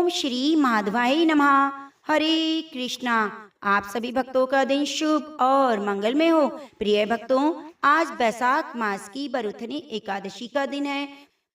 ओम श्री माधवाय नमः। हरे कृष्णा। आप सभी भक्तों का दिन शुभ और मंगलमय हो। प्रिय भक्तों, आज बैसाख मास की बरुथनी एकादशी का दिन है।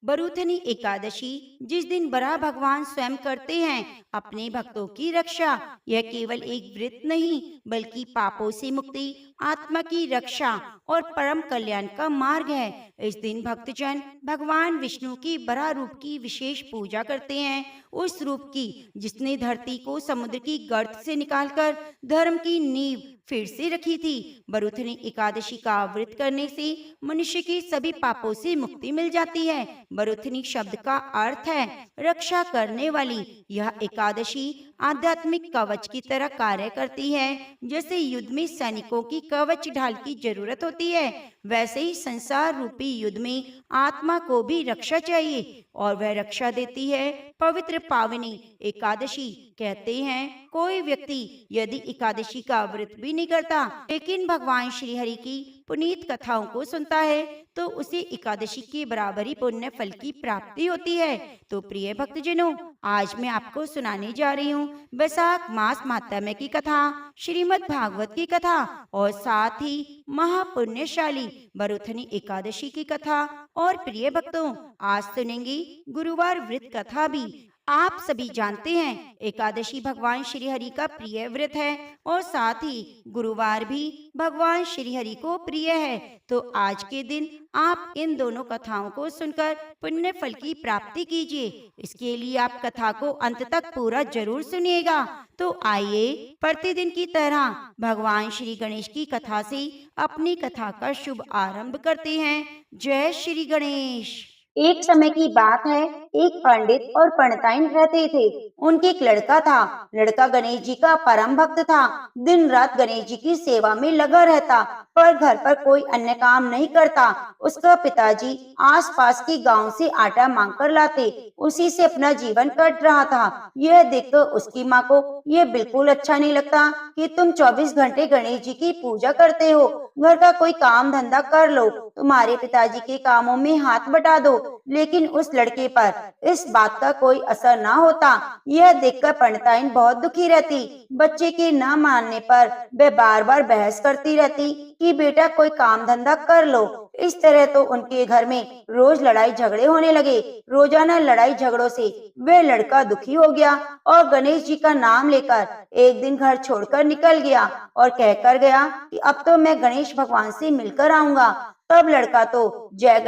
बरुथनी एकादशी जिस दिन बराह भगवान स्वयं करते हैं अपने भक्तों की रक्षा। यह केवल एक व्रत नहीं बल्कि पापों से मुक्ति, आत्मा की रक्षा और परम कल्याण का मार्ग है। इस दिन भक्तजन भगवान विष्णु की बराह रूप की विशेष पूजा करते हैं। उस रूप की जिसने धरती को समुद्र की गर्त से निकालकर धर्म की नींव फिर से रखी थी। बरुथनी एकादशी का व्रत करने से मनुष्य की सभी पापों से मुक्ति मिल जाती है। बरुथनी शब्द का अर्थ है रक्षा करने वाली। यह एकादशी आध्यात्मिक कवच की तरह कार्य करती है। जैसे युद्ध में सैनिकों की कवच ढाल की जरूरत होती है, वैसे ही संसार रूपी युद्ध में आत्मा को भी रक्षा चाहिए और वह रक्षा देती है पवित्र पावनी एकादशी। कहते हैं कोई व्यक्ति यदि एकादशी का व्रत भी नहीं करता लेकिन भगवान श्री हरि की पुनीत कथाओं को सुनता है तो उसे एकादशी के बराबरी पुण्य फल की प्राप्ति होती है। तो प्रिय भक्तजनों, आज मैं आपको सुनाने जा रही हूँ बैसाख मास माहात्म्य की कथा, श्रीमद् भागवत की कथा और साथ ही महापुण्यशाली बरुथनी एकादशी की कथा। और प्रिय भक्तों, आज सुनेंगी गुरुवार व्रत कथा भी। आप सभी जानते हैं एकादशी भगवान श्री हरि का प्रिय व्रत है और साथ ही गुरुवार भी भगवान श्री हरि को प्रिय है। तो आज के दिन आप इन दोनों कथाओं को सुनकर पुण्य फल की प्राप्ति कीजिए। इसके लिए आप कथा को अंत तक पूरा जरूर सुनिएगा। तो आइए प्रतिदिन की तरह भगवान श्री गणेश की कथा से अपनी कथा का शुभ आरंभ करते हैं। जय श्री गणेश। एक समय की बात है, एक पंडित और पंडिताइन रहते थे। उनके एक लड़का था। लड़का गणेश जी का परम भक्त था। दिन रात गणेश जी की सेवा में लगा रहता, पर घर पर कोई अन्य काम नहीं करता। उसका पिताजी आसपास के गांव से आटा मांग कर लाते, उसी से अपना जीवन कट रहा था। यह देखकर उसकी माँ को यह बिल्कुल अच्छा नहीं लगता कि तुम 24 घंटे गणेश जी की पूजा करते हो। घर का कोई काम धंधा कर लो, तुम्हारे पिताजी के कामों में हाथ बटा दो। लेकिन उस लड़के पर इस बात का कोई असर ना होता। यह देखकर पंडिताइन बहुत दुखी रहती। बच्चे के न मानने पर वह बार बार बहस करती रहती कि बेटा कोई काम धंधा कर लो। इस तरह तो उनके घर में रोज लड़ाई झगड़े होने लगे। रोजाना लड़ाई झगड़ों से वह लड़का दुखी हो गया और गणेश जी का नाम लेकर एक दिन घर छोड़कर निकल गया और कहकर गया कि अब तो मैं गणेश भगवान से मिलकर आऊंगा। तब लड़का तो जय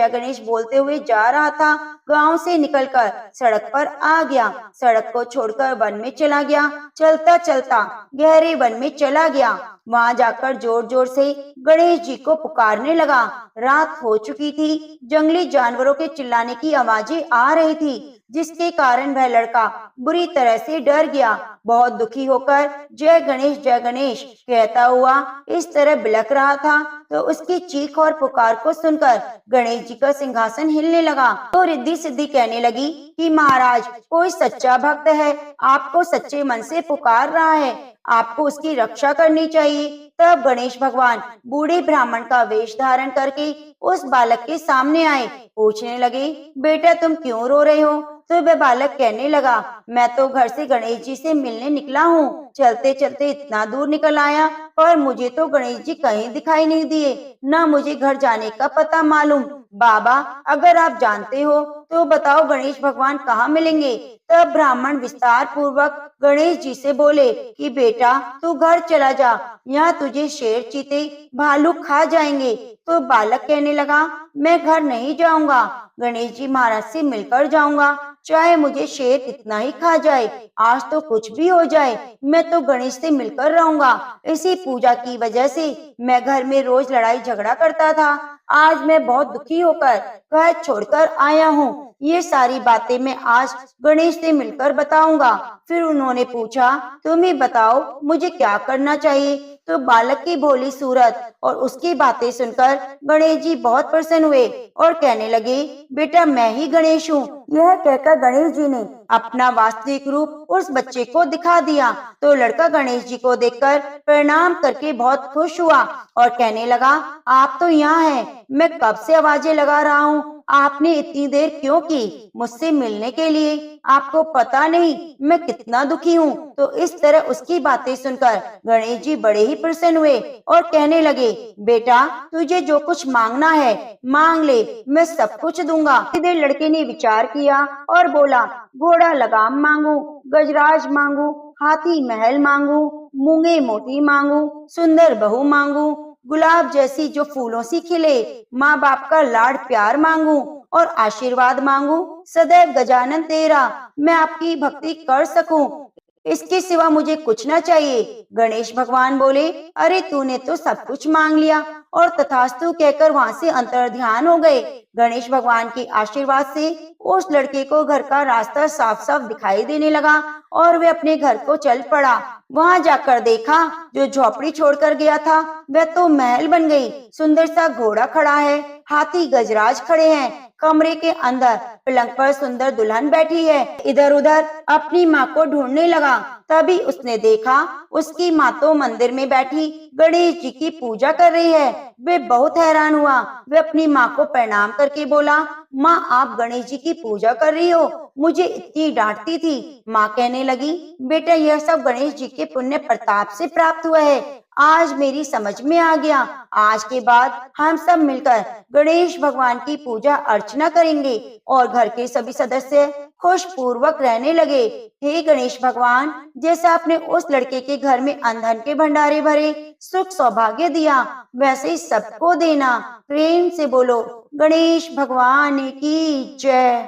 गणेश बोलते हुए जा रहा था। गांव से निकलकर सड़क पर आ गया। सड़क को छोड़कर वन में चला गया। चलता चलता गहरे वन में चला गया। वहां जाकर जोर जोर से गणेश जी को पुकारने लगा। रात हो चुकी थी। जंगली जानवरों के चिल्लाने की आवाजें आ रही थी, जिसके कारण वह लड़का बुरी तरह से डर गया। बहुत दुखी होकर जय गणेश कहता हुआ इस तरह बिलख रहा था तो उसकी चीख और पुकार को सुनकर गणेश जी का सिंहासन हिलने लगा। तो रिद्धि सिद्धि कहने लगी कि महाराज, कोई सच्चा भक्त है, आपको सच्चे मन से पुकार रहा है, आपको उसकी रक्षा करनी चाहिए। तब गणेश भगवान बूढ़े ब्राह्मण का वेश धारण करके उस बालक के सामने आए। पूछने लगे, बेटा तुम क्यों रो रहे हो? तो वह बालक कहने लगा, मैं तो घर से गणेश जी से मिलने निकला हूँ। चलते चलते इतना दूर निकल आया पर मुझे तो गणेश जी कहीं दिखाई नहीं दिए, न मुझे घर जाने का पता मालूम। बाबा, अगर आप जानते हो तो बताओ गणेश भगवान कहाँ मिलेंगे? तब ब्राह्मण विस्तार पूर्वक गणेश जी से बोले कि बेटा तू घर चला जा, यहाँ तुझे शेर, चीते, भालू खा जाएंगे। तो बालक कहने लगा, मैं घर नहीं जाऊंगा, गणेश जी महाराज से मिलकर जाऊंगा, चाहे मुझे शेर कितना ही खा जाए, आज तो कुछ भी हो जाए, मैं तो गणेश से मिलकर रहूंगा। इसी पूजा की वजह से मैं घर में रोज लड़ाई झगड़ा करता था। आज मैं बहुत दुखी होकर घर छोड़कर आया हूँ। ये सारी बातें मैं आज गणेश से मिलकर बताऊंगा। फिर उन्होंने पूछा, तुम ही बताओ मुझे क्या करना चाहिए? तो बालक की भोली सूरत और उसकी बातें सुनकर गणेश जी बहुत प्रसन्न हुए और कहने लगे, बेटा मैं ही गणेश हूँ। यह कहकर गणेश जी ने अपना वास्तविक रूप उस बच्चे को दिखा दिया। तो लड़का गणेश जी को देखकर प्रणाम करके बहुत खुश हुआ और कहने लगा, आप तो यहाँ हैं, मैं कब से आवाजें लगा रहा हूँ आपने इतनी देर क्यों की मुझसे मिलने के लिए? आपको पता नहीं मैं कितना दुखी हूँ। तो इस तरह उसकी बातें सुनकर गणेश जी बड़े ही प्रसन्न हुए और कहने लगे, बेटा तुझे जो कुछ मांगना है मांग ले, मैं सब कुछ दूंगा। इधर लड़के ने विचार किया और बोला, घोड़ा लगाम मांगू, गजराज मांगू, हाथी महल मांगू, मूंगे मोती मांगू, सुंदर बहू मांगू, गुलाब जैसी जो फूलों सी खिले, माँ बाप का लाड प्यार मांगू और आशीर्वाद मांगू, सदैव गजानन तेरा मैं आपकी भक्ति कर सकूं, इसके सिवा मुझे कुछ ना चाहिए। गणेश भगवान बोले, अरे तूने तो सब कुछ मांग लिया, और तथास्तु कहकर वहां से अंतर्ध्यान हो गए। गणेश भगवान के आशीर्वाद से उस लड़के को घर का रास्ता साफ साफ दिखाई देने लगा और वे अपने घर को चल पड़ा। वहां जाकर देखा जो झोपड़ी छोड़कर गया था वह तो महल बन गई। सुंदर सा घोड़ा खड़ा है, हाथी गजराज खड़े हैं, कमरे के अंदर पलंग पर सुंदर दुल्हन बैठी है। इधर उधर अपनी माँ को ढूंढने लगा, तभी उसने देखा उसकी माँ तो मंदिर में बैठी गणेश जी की पूजा कर रही है। वे बहुत हैरान हुआ। वे अपनी माँ को प्रणाम करके बोला, माँ आप गणेश जी की पूजा कर रही हो, मुझे इतनी डांटती थी। माँ कहने लगी, बेटा यह सब गणेश जी के पुण्य प्रताप से प्राप्त हुआ है। आज मेरी समझ में आ गया। आज के बाद हम सब मिलकर गणेश भगवान की पूजा अर्चना करेंगे और घर के सभी सदस्य खुश पूर्वक रहने लगे। हे गणेश भगवान, जैसा आपने उस लड़के के घर में अन्न के भंडारे भरे, सुख सौभाग्य दिया, वैसे ही सबको देना। प्रेम से बोलो गणेश भगवान की जय।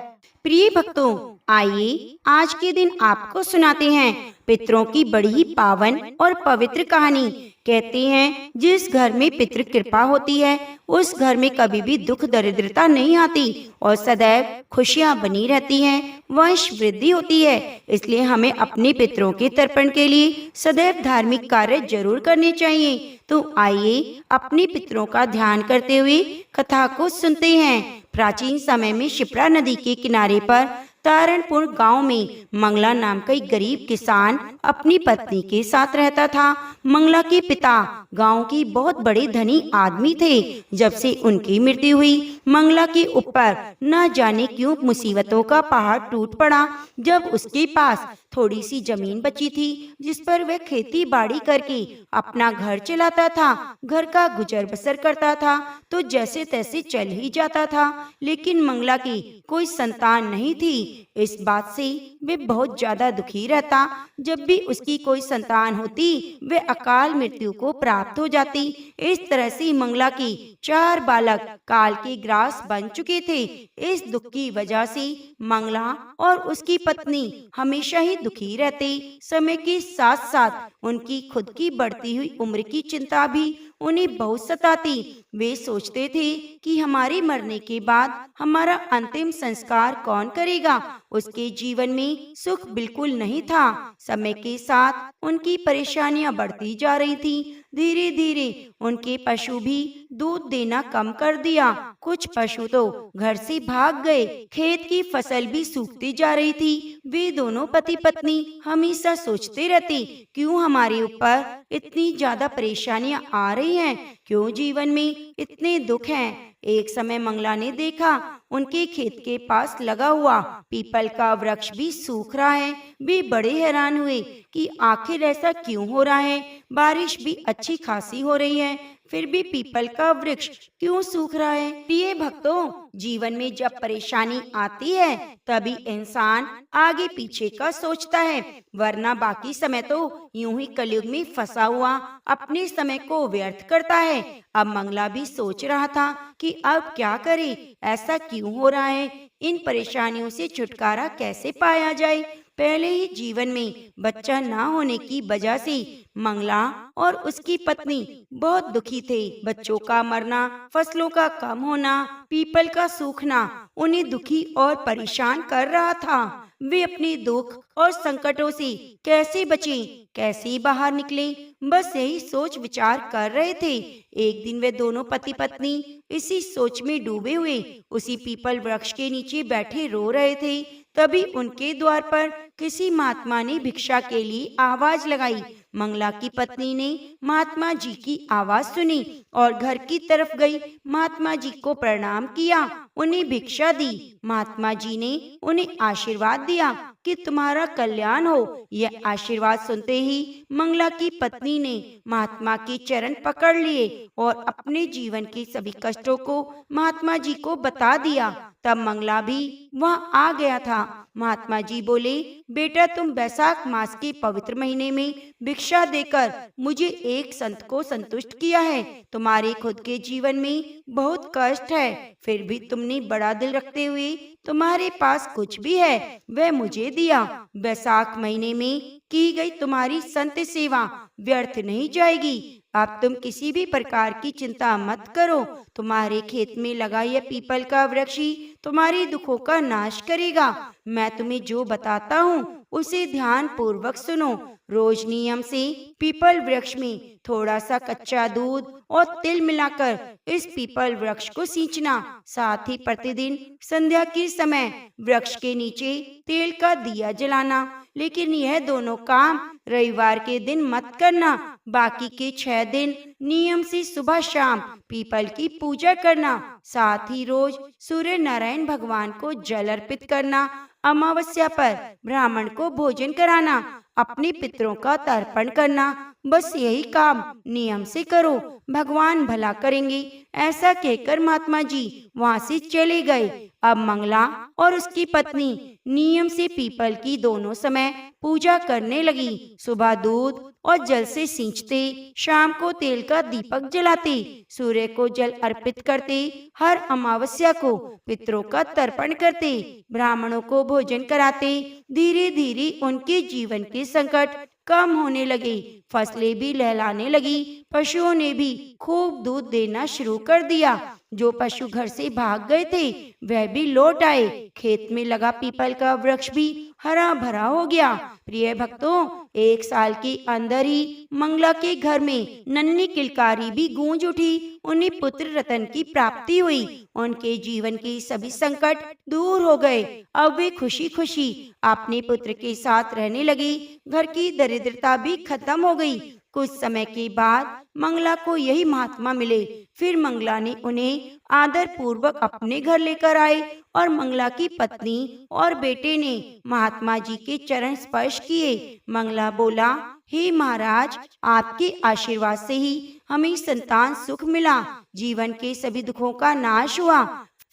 प्रिय भक्तों, आइए आज के दिन आपको सुनाते हैं पितरों की बड़ी ही पावन और पवित्र कहानी। कहते हैं जिस घर में पितृ कृपा होती है उस घर में कभी भी दुख दरिद्रता नहीं आती और सदैव खुशियां बनी रहती हैं, वंश वृद्धि होती है। इसलिए हमें अपने पितरों के तर्पण के लिए सदैव धार्मिक कार्य जरूर करने चाहिए। तो आइए अपने पितरों का ध्यान करते हुए कथा को सुनते हैं। प्राचीन समय में शिप्रा नदी के किनारे पर तारणपुर गांव में मंगला नाम का एक गरीब किसान अपनी पत्नी के साथ रहता था। मंगला के पिता गांव की बहुत बड़े धनी आदमी थे। जब से उनकी मृत्यु हुई, मंगला के ऊपर न जाने क्यों मुसीबतों का पहाड़ टूट पड़ा। जब उसके पास थोड़ी सी जमीन बची थी जिस पर वह खेती बाड़ी करके अपना घर चलाता था, घर का गुजर बसर करता था, तो जैसे तैसे चल ही जाता था। लेकिन मंगला की कोई संतान नहीं थी। इस बात से वे बहुत ज्यादा दुखी रहता। जब भी उसकी कोई संतान होती वे अकाल मृत्यु को प्राप्त हो जाती। इस तरह से मंगला की 4 बालक काल के ग्रास बन चुके थे। इस दुख की वजह से मंगला और उसकी पत्नी हमेशा ही दुखी रहते। समय के साथ साथ उनकी खुद की बढ़ती हुई उम्र की चिंता भी उन्हें बहुत सताती। वे सोचते थे कि हमारे मरने के बाद हमारा अंतिम संस्कार कौन करेगा। उसके जीवन में सुख बिल्कुल नहीं था। समय के साथ उनकी परेशानियां बढ़ती जा रही थी। धीरे धीरे उनके पशु भी दूध देना कम कर दिया। कुछ पशु तो घर से भाग गए। खेत की फसल भी सूखती जा रही थी। वे दोनों पति पत्नी हमेशा सोचते रहते, क्यों हमारे ऊपर इतनी ज्यादा परेशानियां आ रही हैं, क्यों जीवन में इतने दुख हैं। एक समय मंगला ने देखा उनके खेत के पास लगा हुआ पीपल का वृक्ष भी सूख रहा है। वे बड़े हैरान हुए कि आखिर ऐसा क्यों हो रहा है। बारिश भी अच्छी खासी हो रही है, फिर भी पीपल का वृक्ष क्यों सूख रहा है। प्रिय भक्तों, जीवन में जब परेशानी आती है तभी इंसान आगे पीछे का सोचता है, वरना बाकी समय तो यूं ही कलयुग में फंसा हुआ अपने समय को व्यर्थ करता है। अब मंगला भी सोच रहा था कि अब क्या करे, ऐसा क्यों हो रहा है, इन परेशानियों से छुटकारा कैसे पाया जाए। पहले ही जीवन में बच्चा ना होने की वजह से मंगला और उसकी पत्नी बहुत दुखी थे। बच्चों का मरना, फसलों का कम होना, पीपल का सूखना उन्हें दुखी और परेशान कर रहा था। वे अपने दुख और संकटों से कैसे बचें, कैसे बाहर निकलें, बस यही सोच विचार कर रहे थे। एक दिन वे दोनों पति पत्नी इसी सोच में डूबे हुए उसी पीपल वृक्ष के नीचे बैठे रो रहे थे। तभी उनके द्वार पर किसी महात्मा ने भिक्षा के लिए आवाज लगाई। मंगला की पत्नी ने महात्मा जी की आवाज सुनी और घर की तरफ गई। महात्मा जी को प्रणाम किया उन्हें भिक्षा दी। महात्मा जी ने उन्हें आशीर्वाद दिया कि तुम्हारा कल्याण हो। यह आशीर्वाद सुनते ही मंगला की पत्नी ने महात्मा के चरण पकड़ लिए और अपने जीवन के सभी कष्टों को महात्मा जी को बता दिया। तब मंगला भी वहाँ आ गया था। महात्मा जी बोले, बेटा तुम बैसाख मास के पवित्र महीने में भिक्षा देकर मुझे एक संत को संतुष्ट किया है। तुम्हारे खुद के जीवन में बहुत कष्ट है, फिर भी तुमने बड़ा दिल रखते हुए तुम्हारे पास कुछ भी है वह मुझे दिया। बैसाख महीने में की गई तुम्हारी संत सेवा व्यर्थ नहीं जाएगी। अब तुम किसी भी प्रकार की चिंता मत करो। तुम्हारे खेत में लगा यह पीपल का वृक्ष ही तुम्हारे दुखों का नाश करेगा। मैं तुम्हें जो बताता हूँ उसे ध्यान पूर्वक सुनो। रोज नियम से पीपल वृक्ष में थोड़ा सा कच्चा दूध और तिल मिलाकर इस पीपल वृक्ष को सींचना। साथ ही प्रतिदिन संध्या के समय वृक्ष के नीचे तेल का दिया जलाना। लेकिन यह दोनों काम रविवार के दिन मत करना। बाकी के 6 दिन नियम से सुबह शाम पीपल की पूजा करना। साथ ही रोज सूर्य नारायण भगवान को जल अर्पित करना। अमावस्या पर ब्राह्मण को भोजन कराना। अपने पितरों का तर्पण करना। बस यही काम नियम से करो, भगवान भला करेंगे। ऐसा कहकर महात्मा जी वहाँ से चले गए। अब मंगला और उसकी पत्नी नियम से पीपल की दोनों समय पूजा करने लगी। सुबह दूध और जल से सींचते, शाम को तेल का दीपक जलाते, सूर्य को जल अर्पित करते, हर अमावस्या को पितरों का तर्पण करते, ब्राह्मणों को भोजन कराते। धीरे धीरे उनके जीवन के संकट कम होने लगे। फसलें भी लहलाने लगी। पशुओं ने भी खूब दूध देना शुरू कर दिया। जो पशु घर से भाग गए थे वह भी लौट आए। खेत में लगा पीपल का वृक्ष भी हरा भरा हो गया। प्रिय भक्तों, 1 साल के अंदर ही मंगला के घर में नन्ही किलकारी भी गूंज उठी। उन्हें पुत्र रतन की प्राप्ति हुई। उनके जीवन के सभी संकट दूर हो गए। अब वे खुशी खुशी अपने पुत्र के साथ रहने लगी। घर की दरिद्रता भी खत्म हो गई। कुछ समय के बाद मंगला को यही महात्मा मिले। फिर मंगला ने उन्हें आदर पूर्वक अपने घर लेकर आए और मंगला की पत्नी और बेटे ने महात्मा जी के चरण स्पर्श किए। मंगला बोला, हे महाराज, आपके आशीर्वाद से ही हमें संतान सुख मिला। जीवन के सभी दुखों का नाश हुआ।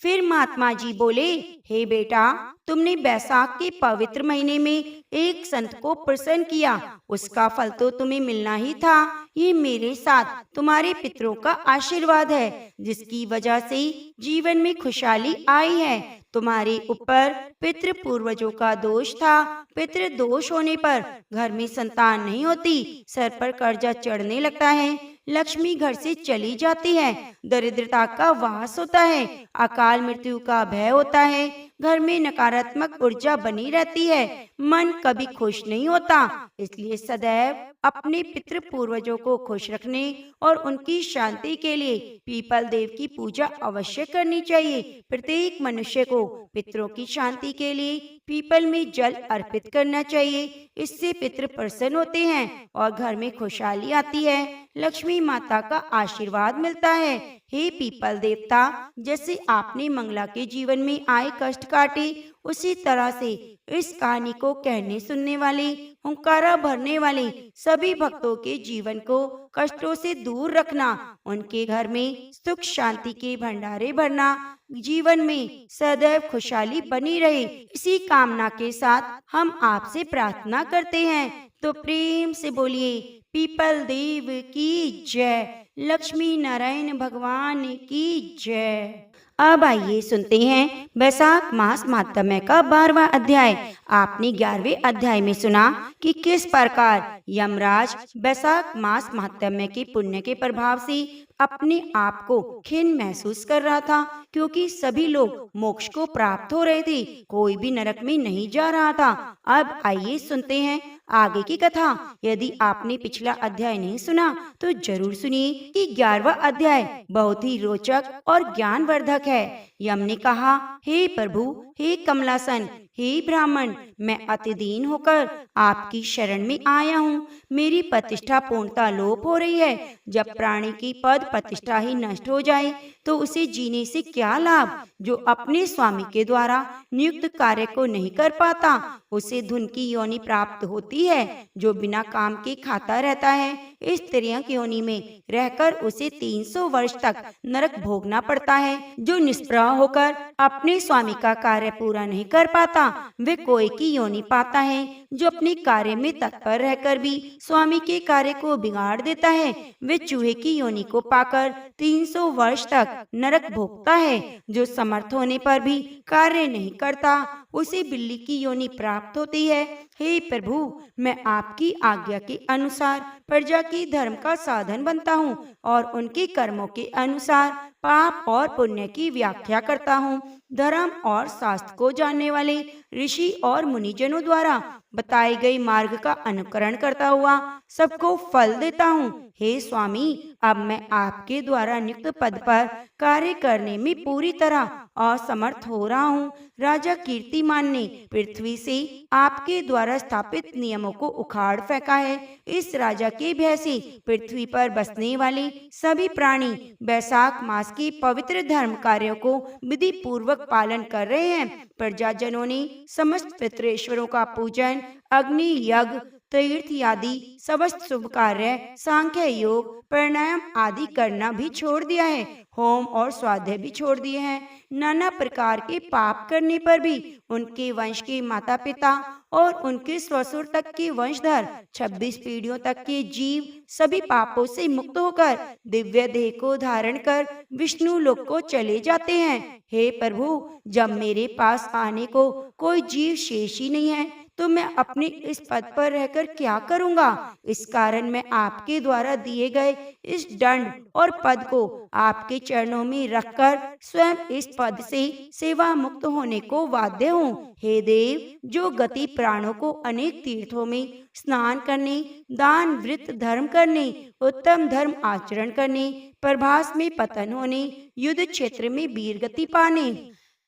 फिर महात्मा जी बोले, हे बेटा, तुमने बैसाख के पवित्र महीने में एक संत को प्रसन्न किया, उसका फल तो तुम्हें मिलना ही था। ये मेरे साथ तुम्हारे पितरों का आशीर्वाद है, जिसकी वजह से जीवन में खुशहाली आई है। तुम्हारे ऊपर पितृ पूर्वजों का दोष था। पितृ दोष होने पर घर में संतान नहीं होती, सर पर कर्जा चढ़ने लगता है, लक्ष्मी घर से चली जाती है, दरिद्रता का वास होता है, अकाल मृत्यु का भय होता है, घर में नकारात्मक ऊर्जा बनी रहती है, मन कभी खुश नहीं होता। इसलिए सदैव अपने पितृ पूर्वजों को खुश रखने और उनकी शांति के लिए पीपल देव की पूजा अवश्य करनी चाहिए। प्रत्येक मनुष्य को पितरों की शांति के लिए पीपल में जल अर्पित करना चाहिए। इससे पितृ प्रसन्न होते हैं और घर में खुशहाली आती है, लक्ष्मी माता का आशीर्वाद मिलता है। हे पीपल देवता, जैसे आपने मंगला के जीवन में आए कष्ट काटे, उसी तरह से इस कहानी को कहने सुनने वाले, हुंकारा भरने वाले सभी भक्तों के जीवन को कष्टों से दूर रखना, उनके घर में सुख शांति के भंडारे भरना, जीवन में सदैव खुशहाली बनी रहे, इसी कामना के साथ हम आपसे प्रार्थना करते हैं। तो प्रेम से बोलिए, पीपल देव की जय, लक्ष्मी नारायण भगवान की जय। अब आइए सुनते हैं बैसाख मास महात्म्य का 12वां अध्याय। आपने 11वें अध्याय में सुना कि किस प्रकार यमराज बैसाख मास महात्म्य के पुण्य के प्रभाव से अपने आप को खिन्न महसूस कर रहा था, क्योंकि सभी लोग मोक्ष को प्राप्त हो रहे थे, कोई भी नरक में नहीं जा रहा था। अब आइए सुनते हैं आगे की कथा। यदि आपने पिछला अध्याय नहीं सुना तो जरूर सुनिए कि 11वां अध्याय बहुत ही रोचक और ज्ञानवर्धक है। यम ने कहा, हे प्रभु, हे कमलासन, हे ब्राह्मण, मैं अति दीन होकर आपकी शरण में आया हूँ। मेरी प्रतिष्ठा पूर्णतः लोप हो रही है। जब प्राणी की पद प्रतिष्ठा ही नष्ट हो जाए तो उसे जीने से क्या लाभ। जो अपने स्वामी के द्वारा नियुक्त कार्य को नहीं कर पाता उसे धुन की योनि प्राप्त होती है। जो बिना काम के खाता रहता है इस स्त्रियों की योनि में रहकर उसे 300 वर्ष तक नरक भोगना पड़ता है। जो निष्प्रह होकर अपने स्वामी का कार्य पूरा नहीं कर पाता वे कोई की योनि पाता है। जो अपने कार्य में तत्पर रहकर भी स्वामी के कार्य को बिगाड़ देता है वे चूहे की योनि को पाकर 300 वर्ष तक नरक भोगता है। जो समर्थ होने पर भी कार्य नहीं करता उसे बिल्ली की योनि प्राप्त होती है। हे प्रभु, मैं आपकी आज्ञा के अनुसार प्रजा की धर्म का साधन बनता हूँ और उनके कर्मों के अनुसार पाप और पुण्य की व्याख्या करता हूँ। धर्म और शास्त्र को जानने वाले ऋषि और मुनिजनों द्वारा बताए गए मार्ग का अनुकरण करता हुआ सबको फल देता हूँ। हे स्वामी, अब मैं आपके द्वारा नियुक्त पद पर कार्य करने में पूरी तरह असमर्थ हो रहा हूँ। राजा कीर्तिमान ने पृथ्वी से आपके द्वारा स्थापित नियमों को उखाड़ फेंका है। इस राजा के भय से पृथ्वी पर बसने वाले सभी प्राणी बैसाख मास के पवित्र धर्म कार्यों को विधि पूर्वक पालन कर रहे हैं। प्रजाजनों ने समस्त पितृेश्वरों का पूजन, अग्नि यज्ञ, तीर्थ आदि समस्त शुभ कार्य, सांख्य योग, प्राणायाम आदि करना भी छोड़ दिया है। होम और स्वाध्याय भी छोड़ दिए हैं। नाना प्रकार के पाप करने पर भी उनके वंश के माता पिता और उनके ससुर तक के वंशधर 26 पीढ़ियों तक के जीव सभी पापों से मुक्त होकर दिव्य देह को धारण कर विष्णु लोक को चले जाते हैं। हे प्रभु, जब मेरे पास आने को कोई जीव शेष ही नहीं है तो मैं अपने इस पद पर रहकर क्या करूँगा। इस कारण मैं आपके द्वारा दिए गए इस दंड और पद को आपके चरणों में रखकर स्वयं इस पद से सेवा मुक्त होने को बाध्य हूँ। हे देव, जो गति प्राणों को अनेक तीर्थों में स्नान करने, दान व्रत धर्म करने, उत्तम धर्म आचरण करने, प्रभास में पतन होने, युद्ध क्षेत्र में वीर गति पाने,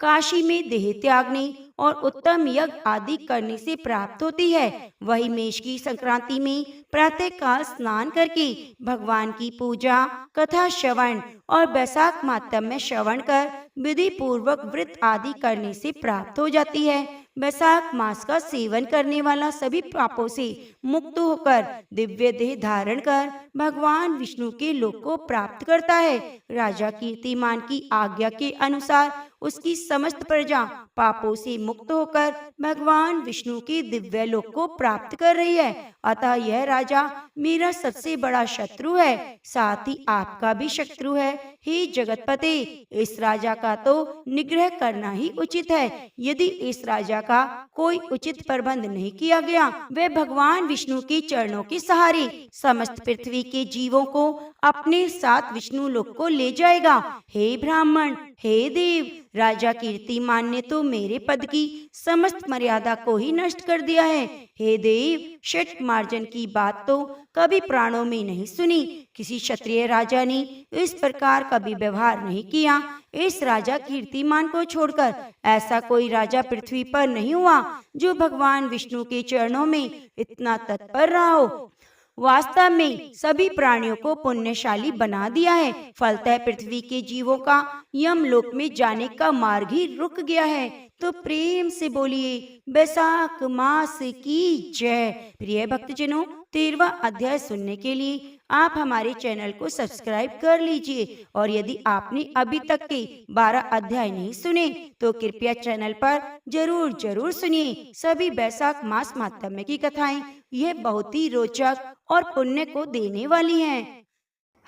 काशी में देह त्यागने और उत्तम यज्ञ आदि करने से प्राप्त होती है, वही मेष की संक्रांति में प्रातः काल स्नान करके भगवान की पूजा, कथा श्रवण और बैसाख मातम श्रवण कर विधि पूर्वक व्रत आदि करने से प्राप्त हो जाती है। बैसाख मास का सेवन करने वाला सभी पापों से मुक्त होकर दिव्य देह धारण कर भगवान विष्णु के लोक को प्राप्त करता है। राजा कीर्तिमान की आज्ञा के अनुसार उसकी समस्त प्रजा पापों से मुक्त होकर भगवान विष्णु के दिव्य लोक को प्राप्त कर रही है। अतः यह राजा मेरा सबसे बड़ा शत्रु है, साथ ही आपका भी शत्रु है। हे जगतपते, इस राजा का तो निग्रह करना ही उचित है। यदि इस राजा का कोई उचित प्रबंध नहीं किया गया, वह भगवान विष्णु के चरणों के सहारे समस्त पृथ्वी के जीवों को अपने साथ विष्णु लोक को ले जाएगा। हे ब्राह्मण, हे देव, राजा कीर्तिमान ने तो मेरे पद की समस्त मर्यादा को ही नष्ट कर दिया है। हे देव, षट मार्जन की बात तो कभी प्राणों में नहीं सुनी। किसी क्षत्रिय राजा ने इस प्रकार कभी व्यवहार नहीं किया। इस राजा कीर्तिमान को छोड़कर ऐसा कोई राजा पृथ्वी पर नहीं हुआ जो भगवान विष्णु के चरणों में इतना तत्पर रहा हो। वास्तव में सभी प्राणियों को पुण्यशाली बना दिया है। फलतः पृथ्वी के जीवों का यमलोक में जाने का मार्ग ही रुक गया है। तो प्रेम से बोलिए बैसाख मास की जय। प्रिय भक्तजनों, 13वां अध्याय सुनने के लिए आप हमारे चैनल को सब्सक्राइब कर लीजिए और यदि आपने अभी तक के 12 अध्याय नहीं सुने तो कृपया चैनल पर जरूर सुनिए सभी बैसाख मास माहात्म्य की कथाएं। यह बहुत ही रोचक और पुण्य को देने वाली हैं।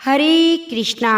हरे कृष्णा।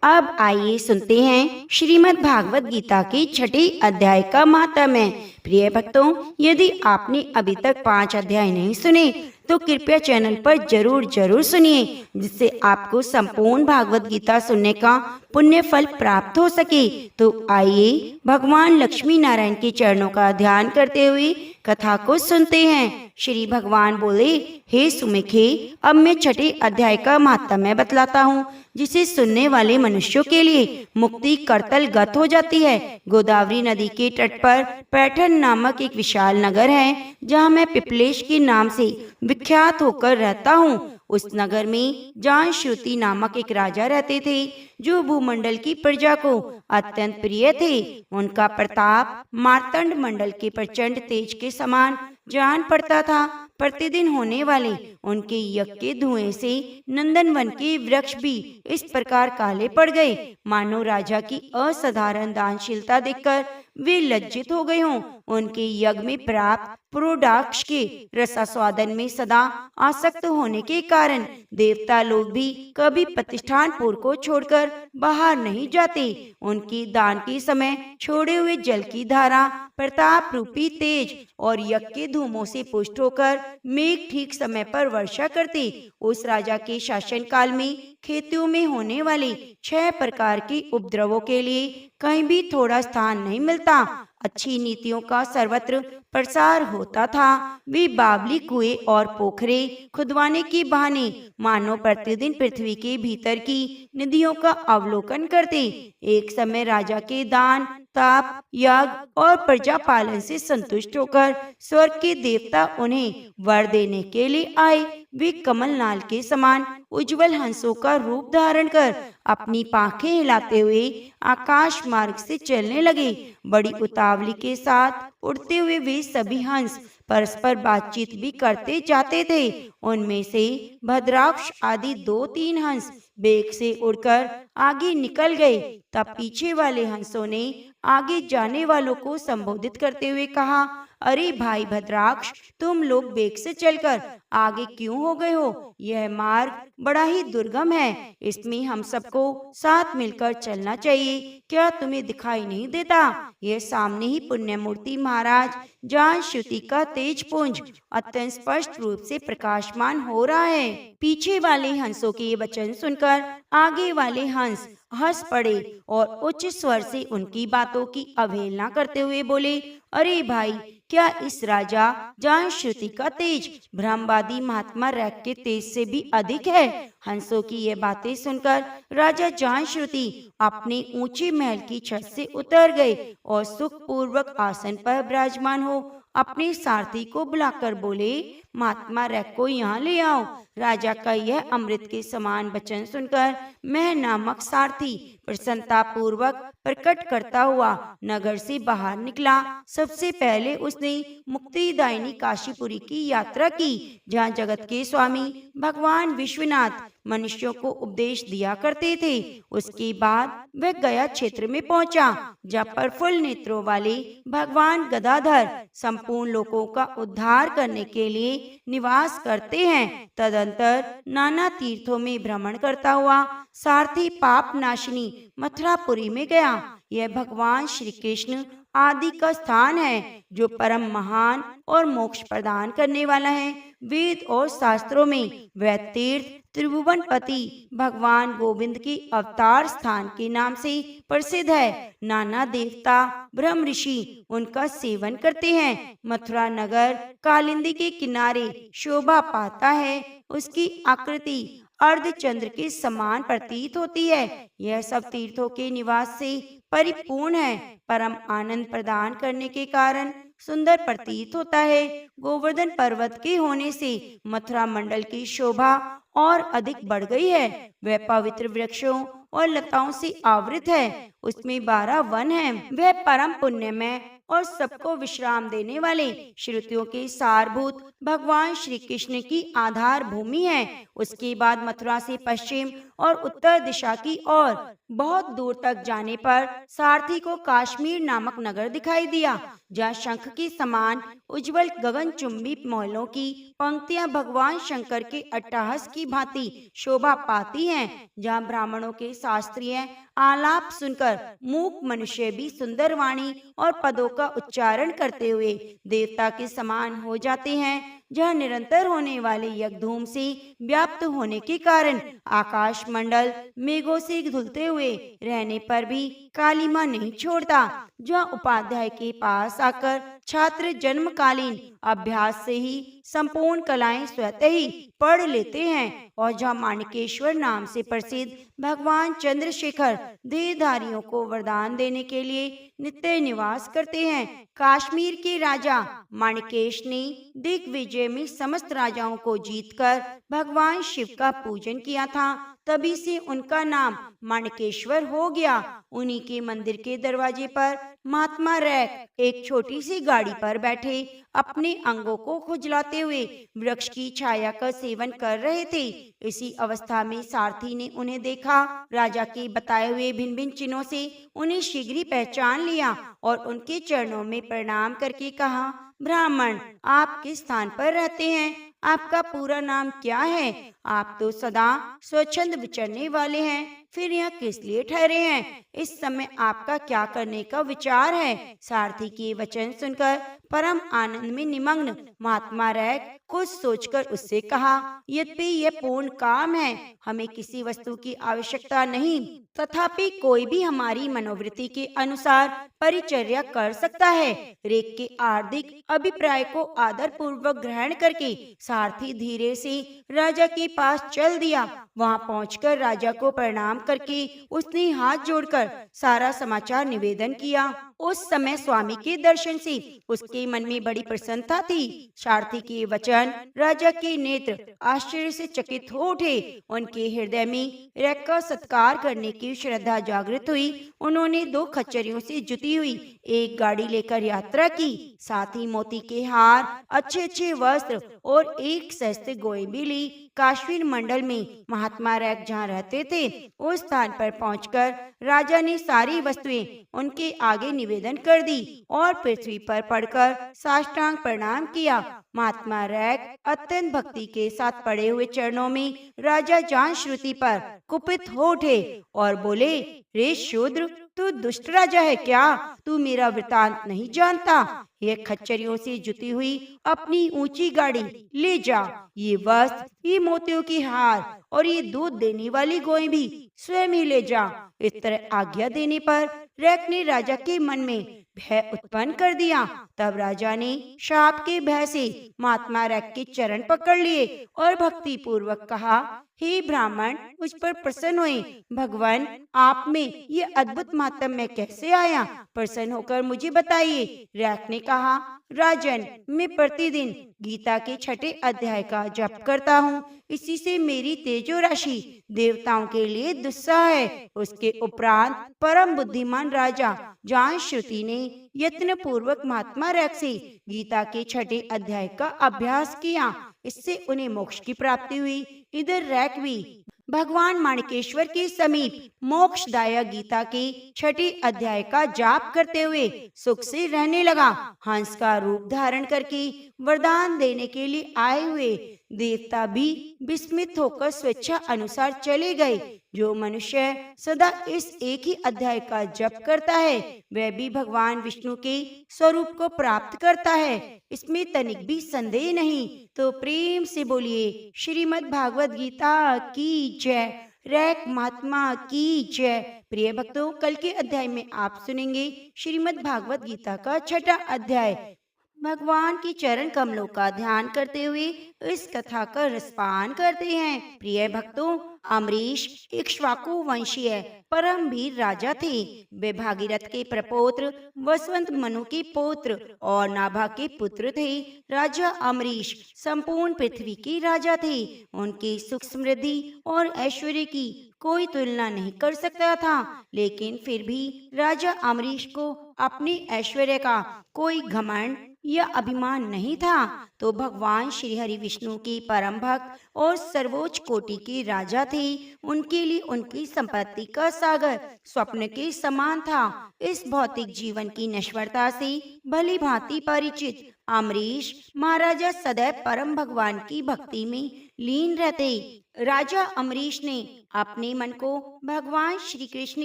अब आइए सुनते हैं श्रीमद् भागवत गीता के 6ठे अध्याय का माहात्म्य। प्रिय भक्तों, यदि आपने अभी तक 5 अध्याय नहीं सुने तो कृपया चैनल पर जरूर सुनिए, जिससे आपको संपूर्ण भागवत गीता सुनने का पुण्य फल प्राप्त हो सके। तो आइए भगवान लक्ष्मी नारायण के चरणों का ध्यान करते हुए कथा को सुनते हैं। श्री भगवान बोले, हे सुमेखे, अब मैं छठे अध्याय का महात्म्य बतलाता हूँ, जिसे सुनने वाले मनुष्यों के लिए मुक्ति करतल गत हो जाती है। गोदावरी नदी के तट पर पैठन नामक एक विशाल नगर है, जहाँ मैं पिपलेश के नाम से विख्यात होकर रहता हूँ। उस नगर में जांश्रुति नामक एक राजा रहते थे, जो भूमंडल की प्रजा को अत्यंत प्रिय थे। उनका प्रताप मार्तंड मंडल के प्रचंड तेज के समान जान पड़ता था। प्रतिदिन होने वाले उनके यज्ञ के धुएं से नंदनवन के वृक्ष भी इस प्रकार काले पड़ गए, मानो राजा की असाधारण दानशीलता देखकर वे लज्जित हो गए हों। उनके यज्ञ में प्राप्त प्रोडाक्ष के रसास्वादन में सदा आसक्त होने के कारण देवता लोग भी कभी प्रतिष्ठानपुर को छोड़कर बाहर नहीं जाते। उनकी दान के समय छोड़े हुए जल की धारा प्रताप रूपी तेज और यज्ञ के धूमों से पुष्ट होकर मेघ ठीक समय पर वर्षा करते। उस राजा के शासन काल में खेतों में होने वाले 6 प्रकार के उपद्रवों के लिए कहीं भी थोड़ा स्थान नहीं मिलता। अच्छी नीतियों का सर्वत्र प्रसार होता था। वे बावली कुएं और पोखरे खुदवाने के बहाने मानो प्रतिदिन पृथ्वी के भीतर की निधियों का अवलोकन करते। एक समय राजा के दान, ताप, याग और प्रजा पालन से संतुष्ट होकर स्वर्ग के देवता उन्हें वर देने के लिए आए। वे कमलनाल के समान उज्जवल हंसों का रूप धारण कर अपनी पाखें हिलाते हुए आकाश मार्ग से चलने लगे। बड़ी उतावली के साथ उड़ते हुए वे सभी हंस परस्पर बातचीत भी करते जाते थे। उनमें से भद्राक्ष आदि 2-3 हंस बेग से उड़कर आगे निकल गए। तब पीछे वाले हंसों ने आगे जाने वालों को संबोधित करते हुए कहा, अरे भाई भद्राक्ष, तुम लोग बेग से चलकर आगे क्यों हो गए हो? यह मार्ग बड़ा ही दुर्गम है, इसमें हम सबको साथ मिलकर चलना चाहिए। क्या तुम्हें दिखाई नहीं देता? यह सामने ही पुण्य मूर्ति महाराज जांश्रुति का तेज पुंज अत्यंत स्पष्ट रूप से प्रकाशमान हो रहा है। पीछे वाले हंसों के ये वचन सुनकर आगे वाले हंस हंस पड़े और उच्च स्वर से उनकी बातों की अवहेलना करते हुए बोले, अरे भाई, क्या इस राजा जांश्रुति का तेज ब्रह्मवादी महात्मा रैक के तेज से भी अधिक है? हंसों की ये बातें सुनकर राजा जांश्रुति अपने ऊंचे महल की छत से उतर गए और सुखपूर्वक आसन पर विराजमान हो अपने सारथी को बुलाकर बोले, महात्मा रैक को यहाँ ले आओ। राजा का यह अमृत के समान वचन सुनकर मैं नामक सारथी प्रसन्नता पूर्वक प्रकट करता हुआ नगर से बाहर निकला। सबसे पहले उसने मुक्तिदायिनी काशीपुरी की यात्रा की, जहाँ जगत के स्वामी भगवान विश्वनाथ मनुष्यों को उपदेश दिया करते थे। उसके बाद वह गया क्षेत्र में पहुंचा, जहाँ पर फुल नेत्रों वाले भगवान गदाधर संपूर्ण लोगों का उद्धार करने के लिए निवास करते हैं। तदंतर नाना तीर्थों में भ्रमण करता हुआ सारथी पाप नाशिनी मथुरापुरी में गया। यह भगवान श्री कृष्ण आदि का स्थान है, जो परम महान और मोक्ष प्रदान करने वाला है। वेद और शास्त्रों में वह तीर्थ त्रिभुवनपति भगवान गोविंद के अवतार स्थान के नाम से प्रसिद्ध है। नाना देवता ब्रह्म ऋषि उनका सेवन करते हैं। मथुरा नगर कालिंदी के किनारे शोभा पाता है। उसकी आकृति अर्धचंद्र के समान प्रतीत होती है। यह सब तीर्थों के निवास से परिपूर्ण है। परम आनंद प्रदान करने के कारण सुंदर प्रतीत होता है। गोवर्धन पर्वत के होने से मथुरा मंडल की शोभा और अधिक बढ़ गई है। वह पवित्र वृक्षों और लताओं से आवृत है। उसमें 12 वन हैं। वह परम पुण्यमय और सबको विश्राम देने वाले श्रुतियों के सारभूत भगवान श्री कृष्ण की आधार भूमि है। उसके बाद मथुरा से पश्चिम और उत्तर दिशा की ओर बहुत दूर तक जाने पर सारथी को काश्मीर नामक नगर दिखाई दिया, जहाँ शंख के समान उज्जवल गगनचुंबी महलों की पंक्तियां भगवान शंकर के अट्टहास की भांति शोभा पाती हैं, जहाँ ब्राह्मणों के शास्त्रीय आलाप सुनकर मूक मनुष्य भी सुंदर वाणी और पदों का उच्चारण करते हुए देवता के समान हो जाते हैं, जहाँ निरंतर होने वाले यज्ञधूम से व्याप्त होने के कारण आकाश मंडल मेघों से धुलते हुए रहने पर भी कालिमा नहीं छोड़ता, जहाँ उपाध्याय के पास आकर छात्र जन्मकालीन अभ्यास से ही संपूर्ण कलाएं स्वतः ही पढ़ लेते हैं। और जहाँ माणिकेश्वर नाम से प्रसिद्ध भगवान चंद्रशेखर देहधारियों को वरदान देने के लिए नित्य निवास करते हैं। कश्मीर के राजा माणिकेश ने दिग्विजय में समस्त राजाओं को जीतकर भगवान शिव का पूजन किया था। तभी से उनका नाम माणिकेश्वर हो गया। उन्हीं के मंदिर के दरवाजे पर महात्मा रैक एक छोटी सी गाड़ी पर बैठे अपने अंगों को खुजलाते हुए वृक्ष की छाया का सेवन कर रहे थे। इसी अवस्था में सारथी ने उन्हें देखा। राजा के बताए हुए भिन्न भिन्न चिन्हों से उन्हें शीघ्र ही पहचान लिया और उनके चरणों में प्रणाम करके कहा, ब्राह्मण, आप किस स्थान पर रहते हैं? आपका पूरा नाम क्या है? आप तो सदा स्वच्छंद विचरने वाले हैं, फिर यहाँ किस लिए ठहरे हैं? इस समय आपका क्या करने का विचार है? सारथी के वचन सुनकर परम आनंद में निमग्न महात्मा रैक कुछ सोचकर उससे कहा, यद्यपि यह पूर्ण काम है, हमें किसी वस्तु की आवश्यकता नहीं, तथापि कोई भी हमारी मनोवृत्ति के अनुसार परिचर्या कर सकता है। रेक के हार्दिक अभिप्राय को आदर पूर्वक ग्रहण करके सारथी धीरे से राजा के पास चल दिया। वहां पहुंचकर राजा को प्रणाम करके उसने हाथ जोड़कर सारा समाचार निवेदन किया। उस समय स्वामी के दर्शन से उसके मन में बड़ी प्रसन्नता थी। सारथी के वचन राजा के नेत्र आश्चर्य से चकित हो उठे। उनके हृदय में रैक का सत्कार करने की श्रद्धा जागृत हुई। उन्होंने 2 खच्चरियों से जुटी हुई एक गाड़ी लेकर यात्रा की। साथ ही मोती के हार, अच्छे अच्छे वस्त्र और एक सहस्त्र गोए भी ली। कश्मीर मंडल में महात्मा रैक जहाँ रहते थे उस स्थान पर पहुंचकर राजा ने सारी वस्तुएं उनके आगे निवेदन कर दी और पृथ्वी पर पड़कर साष्टांग प्रणाम किया। महात्मा रैक अत्यंत भक्ति के साथ पड़े हुए चरणों में राजा जान श्रुति पर कुपित हो उठे और बोले, रे शूद्र, तू दुष्ट राजा है क्या? तू मेरा वृतांत नहीं जानता? यह खच्चरियों से जुटी हुई अपनी ऊंची गाड़ी ले जा। ये वस्त्र, ये मोतियों की हार और ये दूध देने वाली गोएं भी स्वयं ही ले जा। इस तरह आज्ञा देने पर रैक ने राजा के मन में भय उत्पन्न कर दिया। तब राजा ने शाप के भय से महात्मा रैक के चरण पकड़ लिए और भक्ति पूर्वक कहा, हे ब्राह्मण, मुझ पर प्रसन्न हुए। भगवान, आप में ये अद्भुत महात्म्य कैसे आया? प्रसन्न होकर मुझे बताइए। रैक ने कहा, राजन, मैं प्रतिदिन गीता के 6ठे अध्याय का जप करता हूँ। इसी से मेरी तेजो राशि देवताओं के लिए दुस्साह है। उसके उपरांत परम बुद्धिमान राजा जान श्रुति ने यत्न पूर्वक महात्मा रैक से गीता के 6ठे अध्याय का अभ्यास किया। इससे उन्हें मोक्ष की प्राप्ति हुई। इधर रैक भी भगवान माणिकेश्वर के समीप मोक्षदायक गीता के 6ठे अध्याय का जाप करते हुए सुख से रहने लगा। हंस का रूप धारण करके वरदान देने के लिए आए हुए देवता भी विस्मित होकर स्वेच्छा अनुसार चले गए। जो मनुष्य सदा इस एक ही अध्याय का जप करता है वह भी भगवान विष्णु के स्वरूप को प्राप्त करता है, इसमें तनिक भी संदेह नहीं। तो प्रेम से बोलिए श्रीमद् भागवत गीता की जय। रैक महात्मा की जय। प्रिय भक्तों, कल के अध्याय में आप सुनेंगे श्रीमद् भागवत गीता का 6ठा अध्याय। भगवान की चरण कमलों का ध्यान करते हुए इस कथा का रसपान करते हैं। प्रिय भक्तों, अमरीश इक्ष्वाकु वंशीय परम वीर राजा थे। वे भागीरथ के प्रपौत्र, वसवंत मनु के पुत्र और नाभा के पुत्र थे। राजा अमरीश संपूर्ण पृथ्वी के राजा थे। उनकी सुख समृद्धि और ऐश्वर्य की कोई तुलना नहीं कर सकता था, लेकिन फिर भी राजा अमरीश को अपने ऐश्वर्य का कोई घमंड या अभिमान नहीं था। तो भगवान श्री हरि विष्णु के परम भक्त और सर्वोच्च कोटि के राजा थे। उनके लिए उनकी संपत्ति का सागर स्वप्न के समान था। इस भौतिक जीवन की नश्वरता से भली भांति परिचित अमरीश महाराजा सदैव परम भगवान की भक्ति में लीन रहते। राजा अमरीश ने अपने मन को भगवान श्री कृष्ण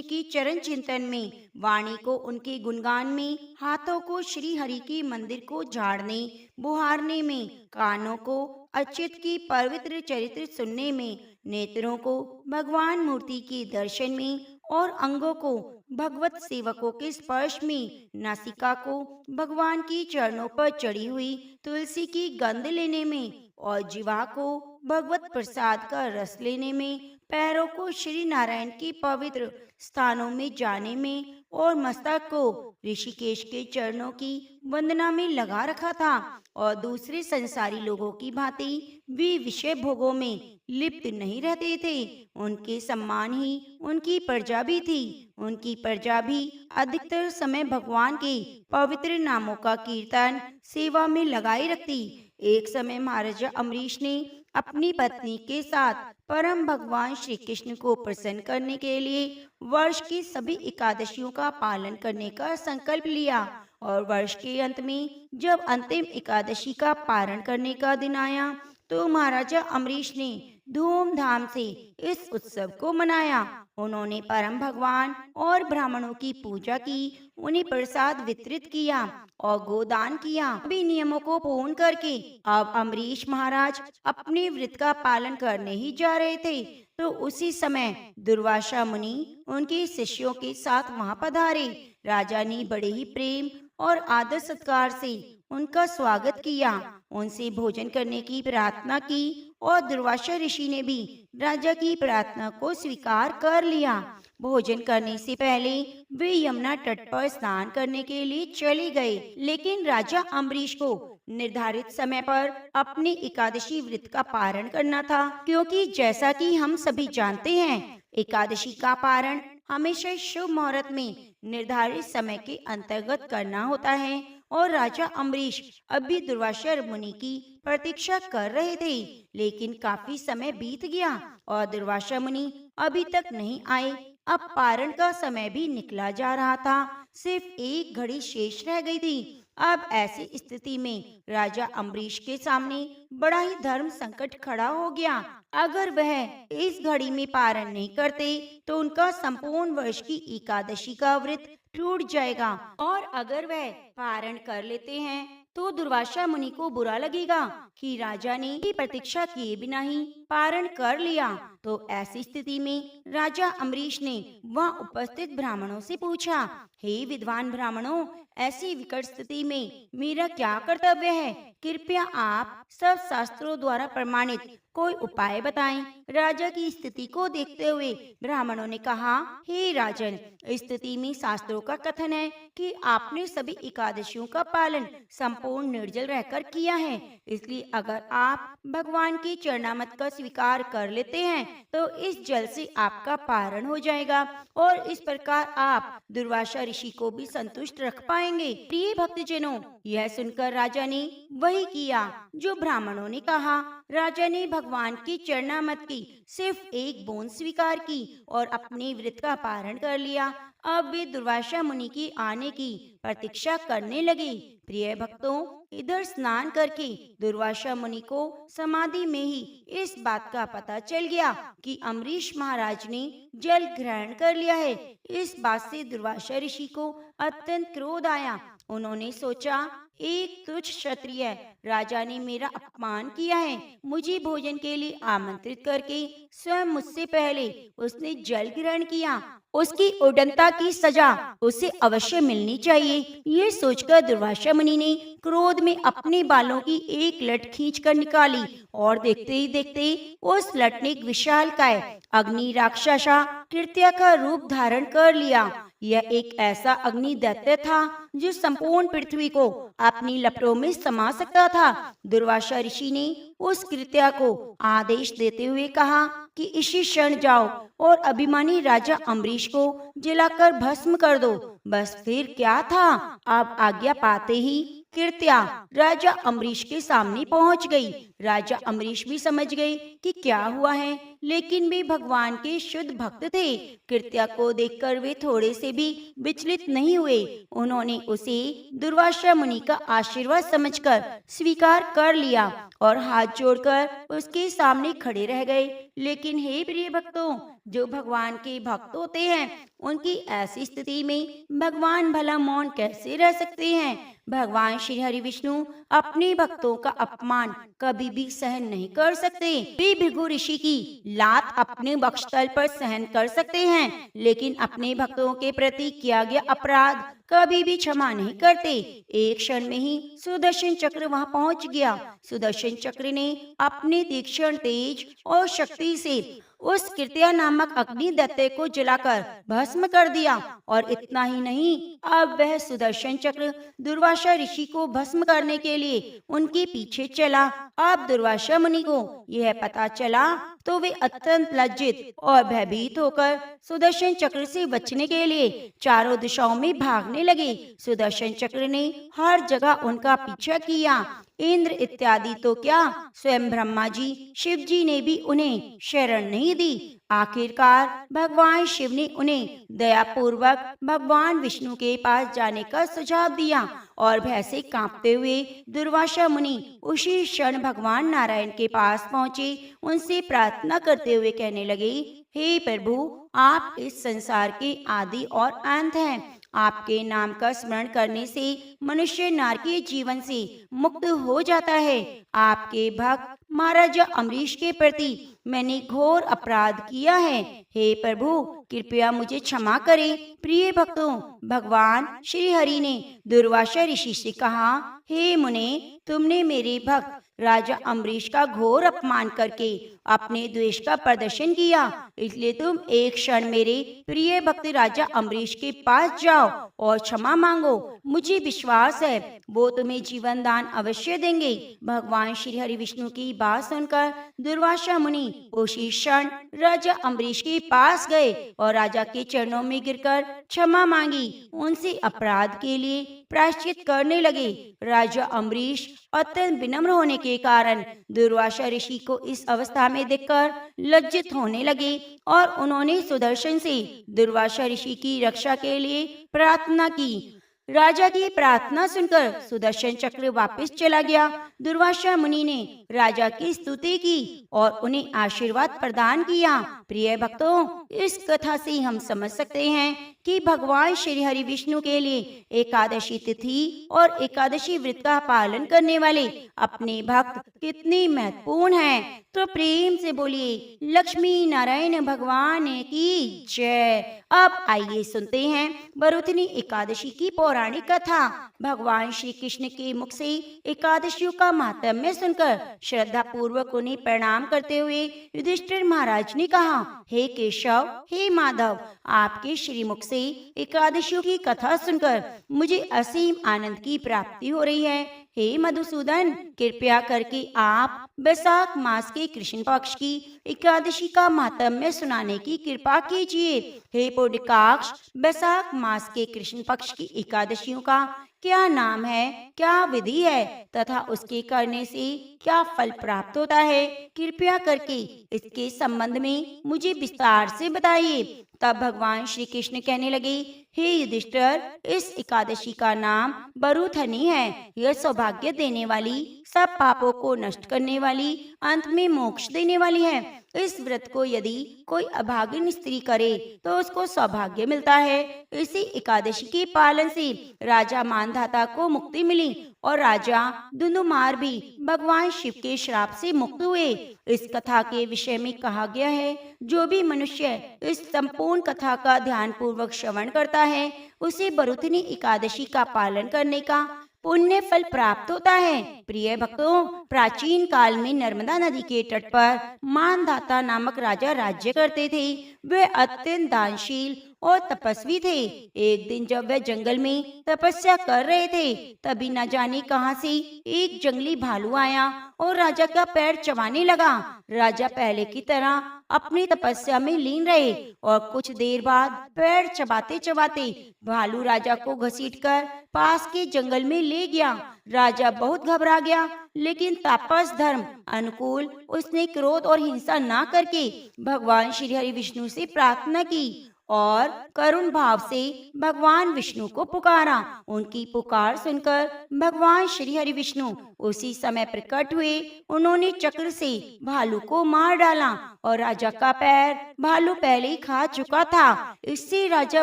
की चरण चिंतन में, वाणी को उनके गुणगान में, हाथों को श्री हरि के मंदिर को झाड़ने बुहारने में, कानों को अच्युत की पवित्र चरित्र सुनने में, नेत्रों को भगवान मूर्ति के दर्शन में और अंगों को भगवत सेवकों के स्पर्श में, नासिका को भगवान की चरणों पर चढ़ी हुई तुलसी की गंध लेने में और जीवा को भगवत प्रसाद का रस लेने में, पैरों को श्री नारायण के पवित्र स्थानों में जाने में और मस्तक को ऋषिकेश के चरणों की वंदना में लगा रखा था। और दूसरे संसारी लोगों की भांति वे विषय भोगों में लिप्त नहीं रहते थे। उनके सम्मान ही उनकी प्रजा भी थी। उनकी प्रजा भी अधिकतर समय भगवान के पवित्र नामों का कीर्तन सेवा में लगाए रखती। एक समय महाराजा अम्बरीश ने अपनी पत्नी के साथ परम भगवान श्री कृष्ण को प्रसन्न करने के लिए वर्ष की सभी एकादशियों का पालन करने का संकल्प लिया। और वर्ष के अंत में जब अंतिम एकादशी का पारण करने का दिन आया तो महाराजा अम्बरीश ने धूमधाम से इस उत्सव को मनाया। उन्होंने परम भगवान और ब्राह्मणों की पूजा की, उन्हें प्रसाद वितरित किया और गोदान किया। सभी नियमों को पूर्ण करके अब अम्बरीश महाराज अपने व्रत का पालन करने ही जा रहे थे। तो उसी समय दुर्वासा मुनि उनके शिष्यों के साथ वहां पधारे। राजा ने बड़े ही प्रेम और आदर सत्कार से उनका स्वागत किया, उनसे भोजन करने की प्रार्थना की और दुर्वासा ऋषि ने भी राजा की प्रार्थना को स्वीकार कर लिया। भोजन करने से पहले वे यमुना तट पर स्नान करने के लिए चले गए, लेकिन राजा अम्बरीश को निर्धारित समय पर अपने एकादशी व्रत का पारण करना था, क्योंकि जैसा कि हम सभी जानते हैं एकादशी का पारण हमेशा शुभ मुहूर्त में निर्धारित समय के अंतर्गत करना होता है। और राजा अम्बरीश अभी दुर्वासा मुनि की प्रतीक्षा कर रहे थे, लेकिन काफी समय बीत गया और दुर्वासा मुनि अभी तक नहीं आए। अब पारण का समय भी निकला जा रहा था, सिर्फ एक घड़ी शेष रह गई थी। अब ऐसी स्थिति में राजा अम्बरीश के सामने बड़ा ही धर्म संकट खड़ा हो गया। अगर वह इस घड़ी में पारण नहीं करते तो उनका संपूर्ण वर्ष की एकादशी का व्रत टूट जाएगा, और अगर वह पारण कर लेते हैं तो दुर्वासा मुनि को बुरा लगेगा कि राजा ने की प्रतीक्षा किए बिना ही पारण कर लिया। तो ऐसी स्थिति में राजा अम्बरीश ने वहां उपस्थित ब्राह्मणों से पूछा, हे विद्वान ब्राह्मणों, ऐसी विकट स्थिति में मेरा क्या कर्तव्य है? कृपया आप सब शास्त्रों द्वारा प्रमाणित कोई उपाय बताएं। राजा की स्थिति को देखते हुए ब्राह्मणों ने कहा, हे राजन, इस स्थिति में शास्त्रों का कथन है कि आपने सभी एकादशियों का पालन संपूर्ण निर्जल रहकर किया है, इसलिए अगर आप भगवान की चरणामत का स्वीकार कर लेते हैं तो इस जल से आपका पारण हो जाएगा और इस प्रकार आप दुर्वासा ऋषि को भी संतुष्ट रख पाएंगे। प्रिय भक्तजनों, यह सुनकर राजा ने वही किया जो ब्राह्मणों ने कहा। राजा ने भगवान की चरणामत की सिर्फ एक बूंद स्वीकार की और अपने व्रत का पारण कर लिया। अब वे दुर्वासा मुनि की आने की प्रतीक्षा करने लगे। प्रिय भक्तों, इधर स्नान करके दुर्वासा मुनि को समाधि में ही इस बात का पता चल गया कि अम्बरीश महाराज ने जल ग्रहण कर लिया है। इस बात से दुर्वासा ऋषि को अत्यंत क्रोध आया। उन्होंने सोचा, एक तुच्छ क्षत्रिय राजा ने मेरा अपमान किया है, मुझे भोजन के लिए आमंत्रित करके स्वयं मुझसे पहले उसने जल ग्रहण किया, उसकी उद्दंडता की सजा उसे अवश्य मिलनी चाहिए। ये सोचकर दुर्वासा मुनि ने क्रोध में अपने बालों की एक लट खींचकर निकाली और देखते ही देखते उस लट ने एक विशालकाय अग्नि राक्षसा कृत्या का रूप धारण कर लिया। यह एक ऐसा अग्नि दैत्य था जो संपूर्ण पृथ्वी को अपनी लपटों में समा सकता था। दुर्वासा ऋषि ने उस कृत्या को आदेश देते हुए कहा कि इसी क्षण जाओ और अभिमानी राजा अम्बरीश को जलाकर भस्म कर दो। बस फिर क्या था, अब आज्ञा पाते ही कृत्या राजा अम्बरीश के सामने पहुंच गई। राजा अम्बरीश भी समझ गए कि क्या हुआ है, लेकिन वे भगवान के शुद्ध भक्त थे। कृत्या को देखकर वे थोड़े से भी विचलित नहीं हुए। उन्होंने उसे दुर्वासा मुनि का आशीर्वाद समझकर स्वीकार कर लिया और हाथ जोड़कर उसके सामने खड़े रह गए। लेकिन हे प्रिय भक्तों, जो भगवान के भक्त होते हैं उनकी ऐसी स्थिति में भगवान भला मौन कैसे रह सकते हैं। भगवान श्री हरि विष्णु अपने भक्तों का अपमान कभी भी सहन नहीं कर सकते। वे भृगु ऋषि की लात अपने वक्षस्थल पर सहन कर सकते हैं, लेकिन अपने भक्तों के प्रति किया गया अपराध कभी भी क्षमा नहीं करते। एक क्षण में ही सुदर्शन चक्र वहां पहुंच गया। सुदर्शन चक्र ने अपने तीक्ष्ण तेज और शक्ति से उस कृत्या नामक अग्नि दैत्य को जलाकर भस्म कर दिया। और इतना ही नहीं, अब वह सुदर्शन चक्र दुर्वासा ऋषि को भस्म करने के लिए उनके पीछे चला। अब दुर्वासा मुनि को यह पता चला तो वे अत्यंत लज्जित और भयभीत होकर सुदर्शन चक्र से बचने के लिए चारों दिशाओं में भागने लगे। सुदर्शन चक्र ने हर जगह उनका पीछा किया। इंद्र इत्यादि तो क्या, स्वयं ब्रह्मा जी, शिव जी ने भी उन्हें शरण नहीं दी। आखिरकार भगवान शिव ने उन्हें दयापूर्वक भगवान विष्णु के पास जाने का सुझाव दिया और भय से कांपते हुए दुर्वासा मुनि उसी क्षण भगवान नारायण के पास पहुँचे। उनसे प्रार्थना करते हुए कहने लगे, हे प्रभु, आप इस संसार के आदि और अंत हैं। आपके नाम का स्मरण करने से मनुष्य नारकीय जीवन से मुक्त हो जाता है। आपके भक्त महाराजा अम्बरीश के प्रति मैंने घोर अपराध किया है। हे प्रभु, कृपया मुझे क्षमा करें। प्रिय भक्तों, भगवान श्री हरि ने दुर्वासा ऋषि से कहा, हे मुने, तुमने मेरे भक्त राजा अम्बरीश का घोर अपमान करके अपने द्वेष का प्रदर्शन किया, इसलिए तुम एक क्षण मेरे प्रिय भक्त राजा अम्बरीश के पास जाओ और क्षमा मांगो। मुझे विश्वास है वो तुम्हें जीवन दान अवश्य देंगे। भगवान श्री हरि विष्णु की बात सुनकर दुर्वासा मुनि उसी क्षण राजा अम्बरीश के पास गए और राजा के चरणों में गिरकर क्षमा मांगी। उनसे अपराध के लिए प्रायश्चित करने लगे। राजा अम्बरीश अत्यंत विनम्र होने के कारण दुर्वासा ऋषि को इस अवस्था में देखकर लज्जित होने लगे और उन्होंने सुदर्शन से दुर्वासा ऋषि की रक्षा के लिए प्रार्थना की। राजा की प्रार्थना सुनकर सुदर्शन चक्र वापस चला गया। दुर्वासा मुनि ने राजा की स्तुति की और उन्हें आशीर्वाद प्रदान किया। प्रिय भक्तों, इस कथा से हम समझ सकते हैं कि भगवान श्री हरि विष्णु के लिए एकादशी तिथि और एकादशी व्रत का पालन करने वाले अपने भक्त कितने महत्वपूर्ण हैं। तो प्रेम से बोलिए लक्ष्मी नारायण भगवान की जय। अब आइए सुनते हैं वरुथनी एकादशी की पौराणिक कथा। भगवान श्री कृष्ण के मुख से एकादशियों का महात्म्य सुनकर श्रद्धा पूर्वक उन्हें प्रणाम करते हुए युधिष्ठिर महाराज ने कहा, हे केशव, हे माधव, आपके श्रीमुख से एकादशियों की कथा सुनकर मुझे असीम आनंद की प्राप्ति हो रही है। हे मधुसूदन, कृपया करके आप बैसाख मास के कृष्ण पक्ष की एकादशी का महात्म्य सुनाने की कृपा कीजिए। हे पुंडरीकाक्ष, बैसाख मास के कृष्ण पक्ष की एकादशियों का क्या नाम है, क्या विधि है तथा उसके करने से क्या फल प्राप्त होता है, कृपया करके इसके संबंध में मुझे विस्तार से बताइए। तब भगवान श्री कृष्ण कहने लगे, हे युधिष्ठिर, इस एकादशी का नाम वरुथनी है। यह सौभाग्य देने वाली, सब पापों को नष्ट करने वाली, अंत में मोक्ष देने वाली है। इस व्रत को यदि कोई अभागिन स्त्री करे तो उसको सौभाग्य मिलता है। इसी एकादशी के पालन से राजा मानधाता को मुक्ति मिली और राजा दुंदुमार भी भगवान शिव के श्राप से मुक्त हुए। इस कथा के विषय में कहा गया है, जो भी मनुष्य इस संपूर्ण कथा का ध्यान पूर्वक श्रवण करता है उसे वरुथनी एकादशी का पालन करने का पुण्य फल प्राप्त होता है। प्रिय भक्तों, प्राचीन काल में नर्मदा नदी के तट पर मानधाता नामक राजा राज्य करते थे। वे अत्यंत दानशील और तपस्वी थे। एक दिन जब वे जंगल में तपस्या कर रहे थे, तभी न जाने कहां से एक जंगली भालू आया और राजा का पैर चबाने लगा। राजा पहले की तरह अपनी तपस्या में लीन रहे और कुछ देर बाद पेड़ चबाते चबाते भालू राजा को घसीटकर पास के जंगल में ले गया। राजा बहुत घबरा गया, लेकिन तापस धर्म अनुकूल उसने क्रोध और हिंसा ना करके भगवान श्री हरि विष्णु से प्रार्थना की और करुण भाव से भगवान विष्णु को पुकारा। उनकी पुकार सुनकर भगवान श्री हरि विष्णु उसी समय प्रकट हुए। उन्होंने चक्र से भालू को मार डाला और राजा का पैर भालू पहले ही खा चुका था। इससे राजा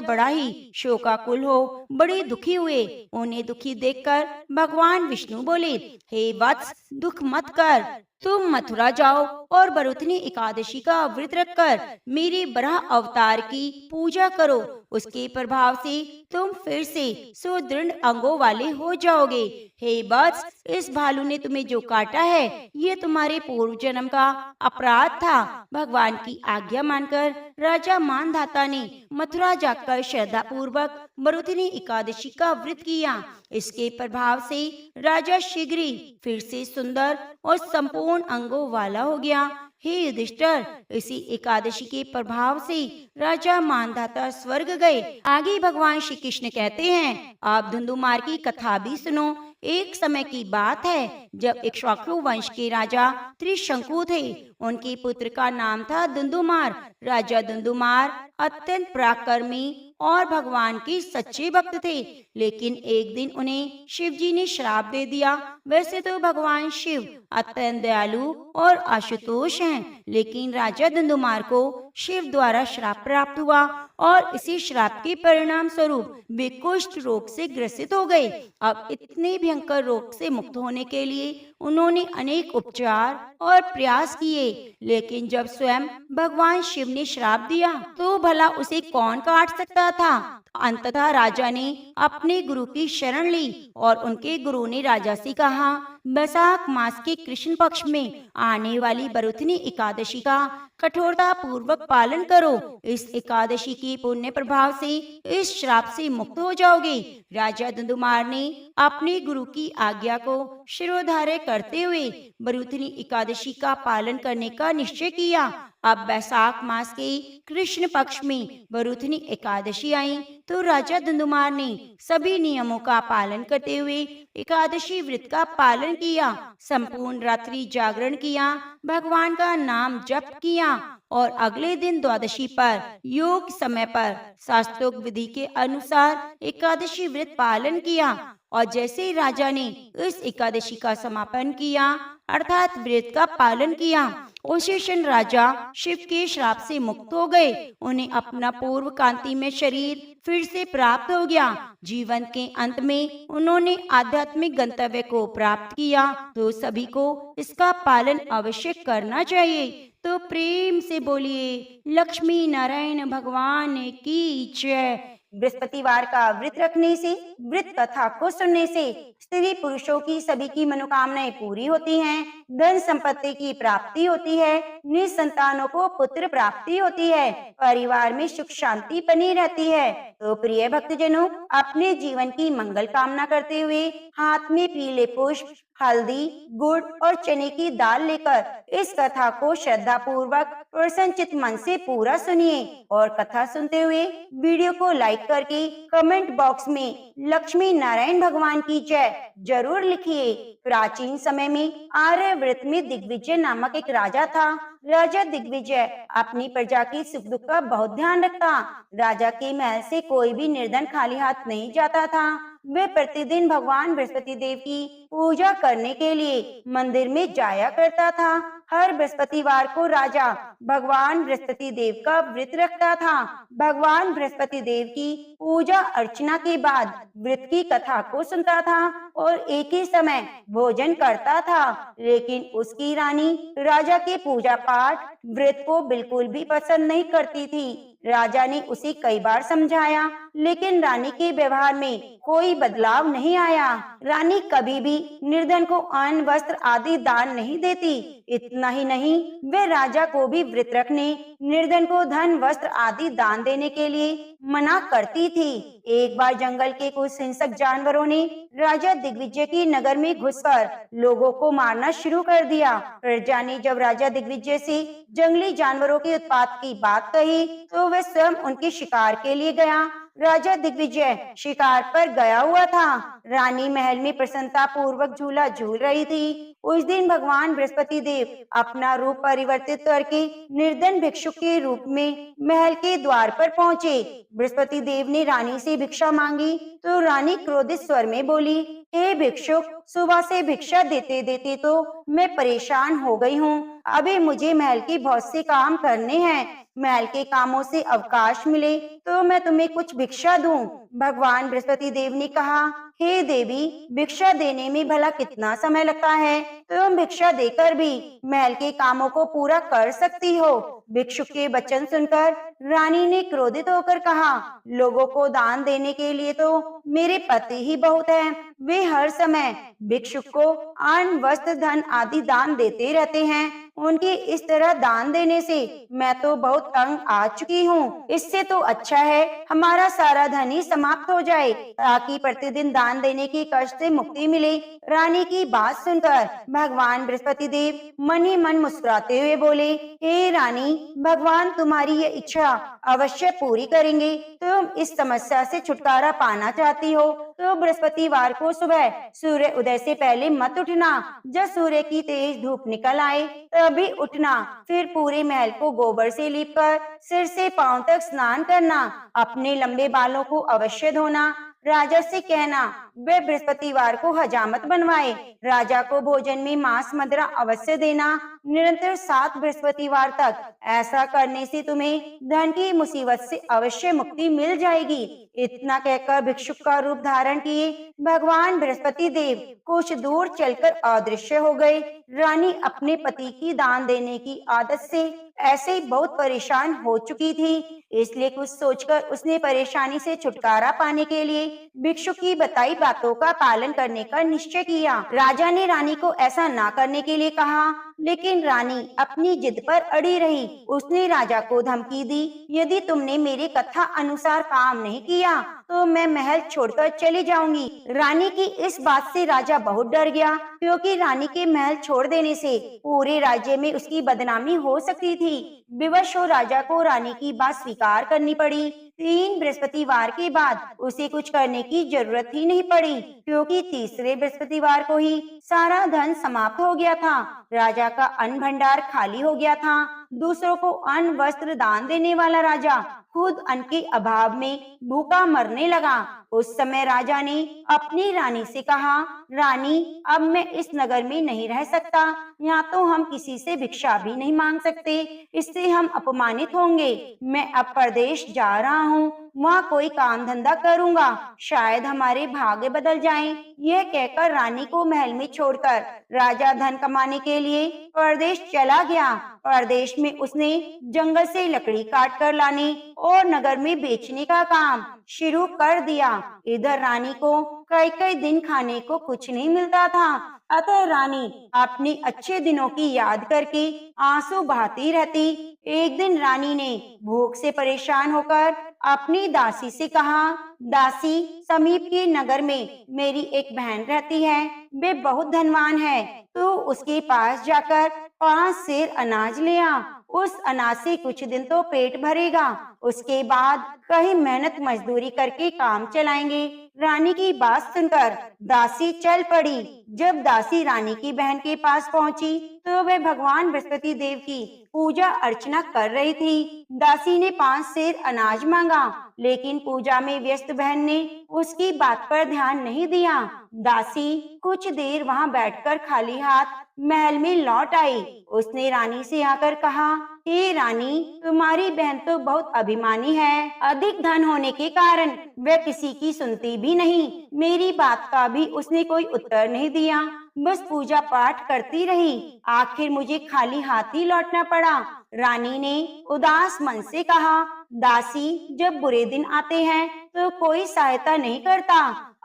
बड़ा ही शोकाकुल हो बड़े दुखी हुए। उन्हें दुखी देखकर भगवान विष्णु बोले, हे वत्स, दुख मत कर, तुम मथुरा जाओ और बरुथनी एकादशी का व्रत रखकर मेरे बराह अवतार की पूजा करो। उसके प्रभाव से तुम फिर से सुदृढ़ अंगों वाले हो जाओगे। हे वत्स, इस भालू ने तुम्हें जो काटा है ये तुम्हारे पूर्व जन्म का अपराध था। भगवान की आज्ञा मानकर राजा मानधाता ने मथुरा जाकर श्रद्धा पूर्वक बरुथनी एकादशी का व्रत किया। इसके प्रभाव से राजा शीघ्र ही फिर से सुंदर और संपूर्ण अंगों वाला हो गया। हे युधिष्ठिर, इसी एकादशी के प्रभाव से राजा मानधाता स्वर्ग गए। आगे भगवान श्री कृष्ण कहते हैं, आप धुंधुमार की कथा भी सुनो। एक समय की बात है जब इक्ष्वाकु वंश के राजा त्रिशंकु थे। उनके पुत्र का नाम था धुंधुमार। राजा धुंधुमार अत्यंत पराक्रमी और भगवान के सच्चे भक्त थे, लेकिन एक दिन उन्हें शिव जी ने श्राप दे दिया। वैसे तो भगवान शिव अत्यंत दयालु और आशुतोष हैं, लेकिन राजा धुंधुमार को शिव द्वारा श्राप प्राप्त हुआ और इसी श्राप के परिणाम स्वरूप वे कुष्ठ रोग से ग्रसित हो गए। अब इतने भयंकर रोग से मुक्त होने के लिए उन्होंने अनेक उपचार और प्रयास किए, लेकिन जब स्वयं भगवान शिव ने श्राप दिया तो भला उसे कौन काट सकता था। अंततः राजा ने अपने गुरु की शरण ली और उनके गुरु ने राजा से कहा, बैसाख मास के कृष्ण पक्ष में आने वाली बरुथनी एकादशी का कठोरता पूर्वक पालन करो। इस एकादशी के पुण्य प्रभाव से इस श्राप से मुक्त हो जाओगे। राजा धुंधुमार ने अपने गुरु की आज्ञा को शिरोधार्य करते हुए बरुथनी एकादशी का पालन करने का निश्चय किया। अब बैसाख मास के कृष्ण पक्ष में बरुथनी एकादशी आई तो राजा धुंधुमार ने सभी नियमों का पालन करते हुए एकादशी व्रत का पालन किया। संपूर्ण रात्रि जागरण किया, भगवान का नाम जप किया और अगले दिन द्वादशी पर योग समय पर शास्त्रोक्त विधि के अनुसार एकादशी व्रत पालन किया। और जैसे ही राजा ने इस एकादशी का समापन किया अर्थात व्रत का पालन किया, उसी क्षण राजा शिव के श्राप से मुक्त हो गए। उन्हें अपना पूर्व कांति में शरीर फिर से प्राप्त हो गया। जीवन के अंत में उन्होंने आध्यात्मिक गंतव्य को प्राप्त किया, तो सभी को इसका पालन अवश्य करना चाहिए। तो प्रेम से बोलिए लक्ष्मी नारायण भगवान की जय। बृहस्पतिवार का व्रत रखने से, व्रत कथा को सुनने से स्त्री पुरुषों की सभी की मनोकामनाएं पूरी होती हैं, धन संपत्ति की प्राप्ति होती है, निसंतानों को पुत्र प्राप्ति होती है, परिवार में सुख शांति बनी रहती है। तो प्रिय भक्तजनों, अपने जीवन की मंगल कामना करते हुए हाथ में पीले पुष्प, हल्दी, गुड़ और चने की दाल लेकर इस कथा को श्रद्धा पूर्वक प्रसन्नचित मन से पूरा सुनिए और कथा सुनते हुए वीडियो को लाइक करके कमेंट बॉक्स में लक्ष्मी नारायण भगवान की जय जरूर लिखिए। प्राचीन समय में आर्यव्रत में दिग्विजय नामक एक राजा था। राजा दिग्विजय अपनी प्रजा की सुख दुख का बहुत ध्यान रखता। राजा के महल से कोई भी निर्धन खाली हाथ नहीं जाता था। वे प्रतिदिन भगवान बृहस्पति देव की पूजा करने के लिए मंदिर में जाया करता था। हर बृहस्पतिवार को राजा भगवान बृहस्पति देव का व्रत रखता था। भगवान बृहस्पति देव की पूजा अर्चना के बाद व्रत की कथा को सुनता था और एक ही समय भोजन करता था। लेकिन उसकी रानी राजा के पूजा पाठ व्रत को बिल्कुल भी पसंद नहीं करती थी। राजा ने उसे कई बार समझाया लेकिन रानी के व्यवहार में कोई बदलाव नहीं आया। रानी कभी भी निर्धन को अन्न, वस्त्र आदि दान नहीं देती। इतना ही नहीं, वे राजा को भी व्रत रखने, निर्धन को धन, वस्त्र आदि दान देने के लिए मना करती थी। एक बार जंगल के कुछ हिंसक जानवरों ने राजा दिग्विजय की नगर में घुसकर लोगों को मारना शुरू कर दिया। प्रजा ने जब राजा दिग्विजय से जंगली जानवरों के उत्पात की बात कही तो वह स्वयं उनके शिकार के लिए गया। राजा दिग्विजय शिकार पर गया हुआ था। रानी महल में प्रसन्नता पूर्वक झूला झूल रही थी। उस दिन भगवान बृहस्पति देव अपना रूप परिवर्तित करके निर्धन भिक्षुक के रूप में महल के द्वार पर पहुँचे। बृहस्पति देव ने रानी से भिक्षा मांगी तो रानी क्रोधित स्वर में बोली, हे भिक्षुक, सुबह से भिक्षा देते देते तो मैं परेशान हो गई हूँ। अभी मुझे महल के बहुत से काम करने हैं। महल के कामों से अवकाश मिले तो मैं तुम्हें कुछ भिक्षा दूं। भगवान बृहस्पति देव ने कहा, हे देवी, भिक्षा देने में भला कितना समय लगता है? तुम भिक्षा देकर भी महल के कामों को पूरा कर सकती हो। भिक्षुक के वचन सुनकर रानी ने क्रोधित होकर कहा, लोगों को दान देने के लिए तो मेरे पति ही बहुत हैं। वे हर समय भिक्षुक को अन्न, वस्त्र, धन आदि दान देते रहते हैं। उनके इस तरह दान देने से मैं तो बहुत तंग आ चुकी हूँ। इससे तो अच्छा है हमारा सारा धन ही समाप्त हो जाए ताकि प्रतिदिन दान देने के कष्ट से मुक्ति मिले। रानी की बात सुनकर भगवान बृहस्पति देव मन ही मन मुस्कुराते हुए बोले, हे रानी, भगवान तुम्हारी ये इच्छा अवश्य पूरी करेंगे। तुम इस समस्या से छुटकारा पाना चाहती हो तो बृहस्पतिवार को सुबह सूर्य उदय से पहले मत उठना। जब सूर्य की तेज धूप निकल आए तभी उठना। फिर पूरे महल को गोबर से लीपकर सिर से पांव तक स्नान करना। अपने लंबे बालों को अवश्य धोना। राजा से कहना वे बृहस्पतिवार को हजामत बनवाए। राजा को भोजन में मांस, मदिरा अवश्य देना। निरंतर 7 बृहस्पतिवार तक ऐसा करने से तुम्हें धन की मुसीबत से अवश्य मुक्ति मिल जाएगी। इतना कहकर भिक्षुक का रूप धारण किए भगवान बृहस्पति देव कुछ दूर चलकर अदृश्य हो गए। रानी अपने पति की दान देने की आदत से ऐसे ही बहुत परेशान हो चुकी थी। इसलिए कुछ सोचकर उसने परेशानी से छुटकारा पाने के लिए भिक्षुक की बताई बातों का पालन करने का निश्चय किया। राजा ने रानी को ऐसा ना करने के लिए कहा, लेकिन रानी अपनी जिद पर अड़ी रही। उसने राजा को धमकी दी, यदि तुमने मेरी कथा अनुसार काम नहीं किया तो मैं महल छोड़कर चली जाऊंगी। रानी की इस बात से राजा बहुत डर गया, क्योंकि रानी के महल छोड़ देने से पूरे राज्य में उसकी बदनामी हो सकती थी। विवश हो राजा को रानी की बात स्वीकार करनी पड़ी। 3 बृहस्पतिवार के बाद उसे कुछ करने की जरूरत ही नहीं पड़ी, क्योंकि तीसरे बृहस्पतिवार को ही सारा धन समाप्त हो गया था। राजा का अन्न भंडार खाली हो गया था। दूसरों को अन्न, वस्त्र दान देने वाला राजा खुद अन्न के अभाव में भूखा मरने लगा। उस समय राजा ने अपनी रानी से कहा, रानी, अब मैं इस नगर में नहीं रह सकता। यहाँ तो हम किसी से भिक्षा भी नहीं मांग सकते, इससे हम अपमानित होंगे। मैं अब परदेश जा रहा हूँ, वहाँ कोई काम धंधा करूँगा, शायद हमारे भाग्य बदल जाएं। यह कहकर रानी को महल में छोड़कर राजा धन कमाने के लिए परदेश चला गया। परदेश में उसने जंगल से लकड़ी काट कर लाने और नगर में बेचने का काम शुरू कर दिया। इधर रानी को कई कई दिन खाने को कुछ नहीं मिलता था। अतः रानी अपने अच्छे दिनों की याद करके आंसू बहाती रहती। एक दिन रानी ने भूख से परेशान होकर अपनी दासी से कहा, दासी, समीप के नगर में मेरी एक बहन रहती है, वे बहुत धनवान है। तो उसके पास जाकर 5 सेर अनाज ले आ। उस अनाज से कुछ दिन तो पेट भरेगा, उसके बाद कहीं मेहनत मजदूरी करके काम चलाएंगे। रानी की बात सुनकर दासी चल पड़ी। जब दासी रानी की बहन के पास पहुंची तो वह भगवान बृहस्पति देव की पूजा अर्चना कर रही थी। दासी ने 5 सेर अनाज मांगा, लेकिन पूजा में व्यस्त बहन ने उसकी बात पर ध्यान नहीं दिया। दासी कुछ देर वहां बैठकर खाली हाथ महल में लौट आई। उसने रानी से आकर कहा, हे रानी, तुम्हारी बहन तो बहुत अभिमानी है। अधिक धन होने के कारण वह किसी की सुनती भी नहीं। मेरी बात का भी उसने कोई उत्तर नहीं दिया, बस पूजा पाठ करती रही। आखिर मुझे खाली हाथ ही लौटना पड़ा। रानी ने उदास मन से कहा, दासी, जब बुरे दिन आते हैं तो कोई सहायता नहीं करता,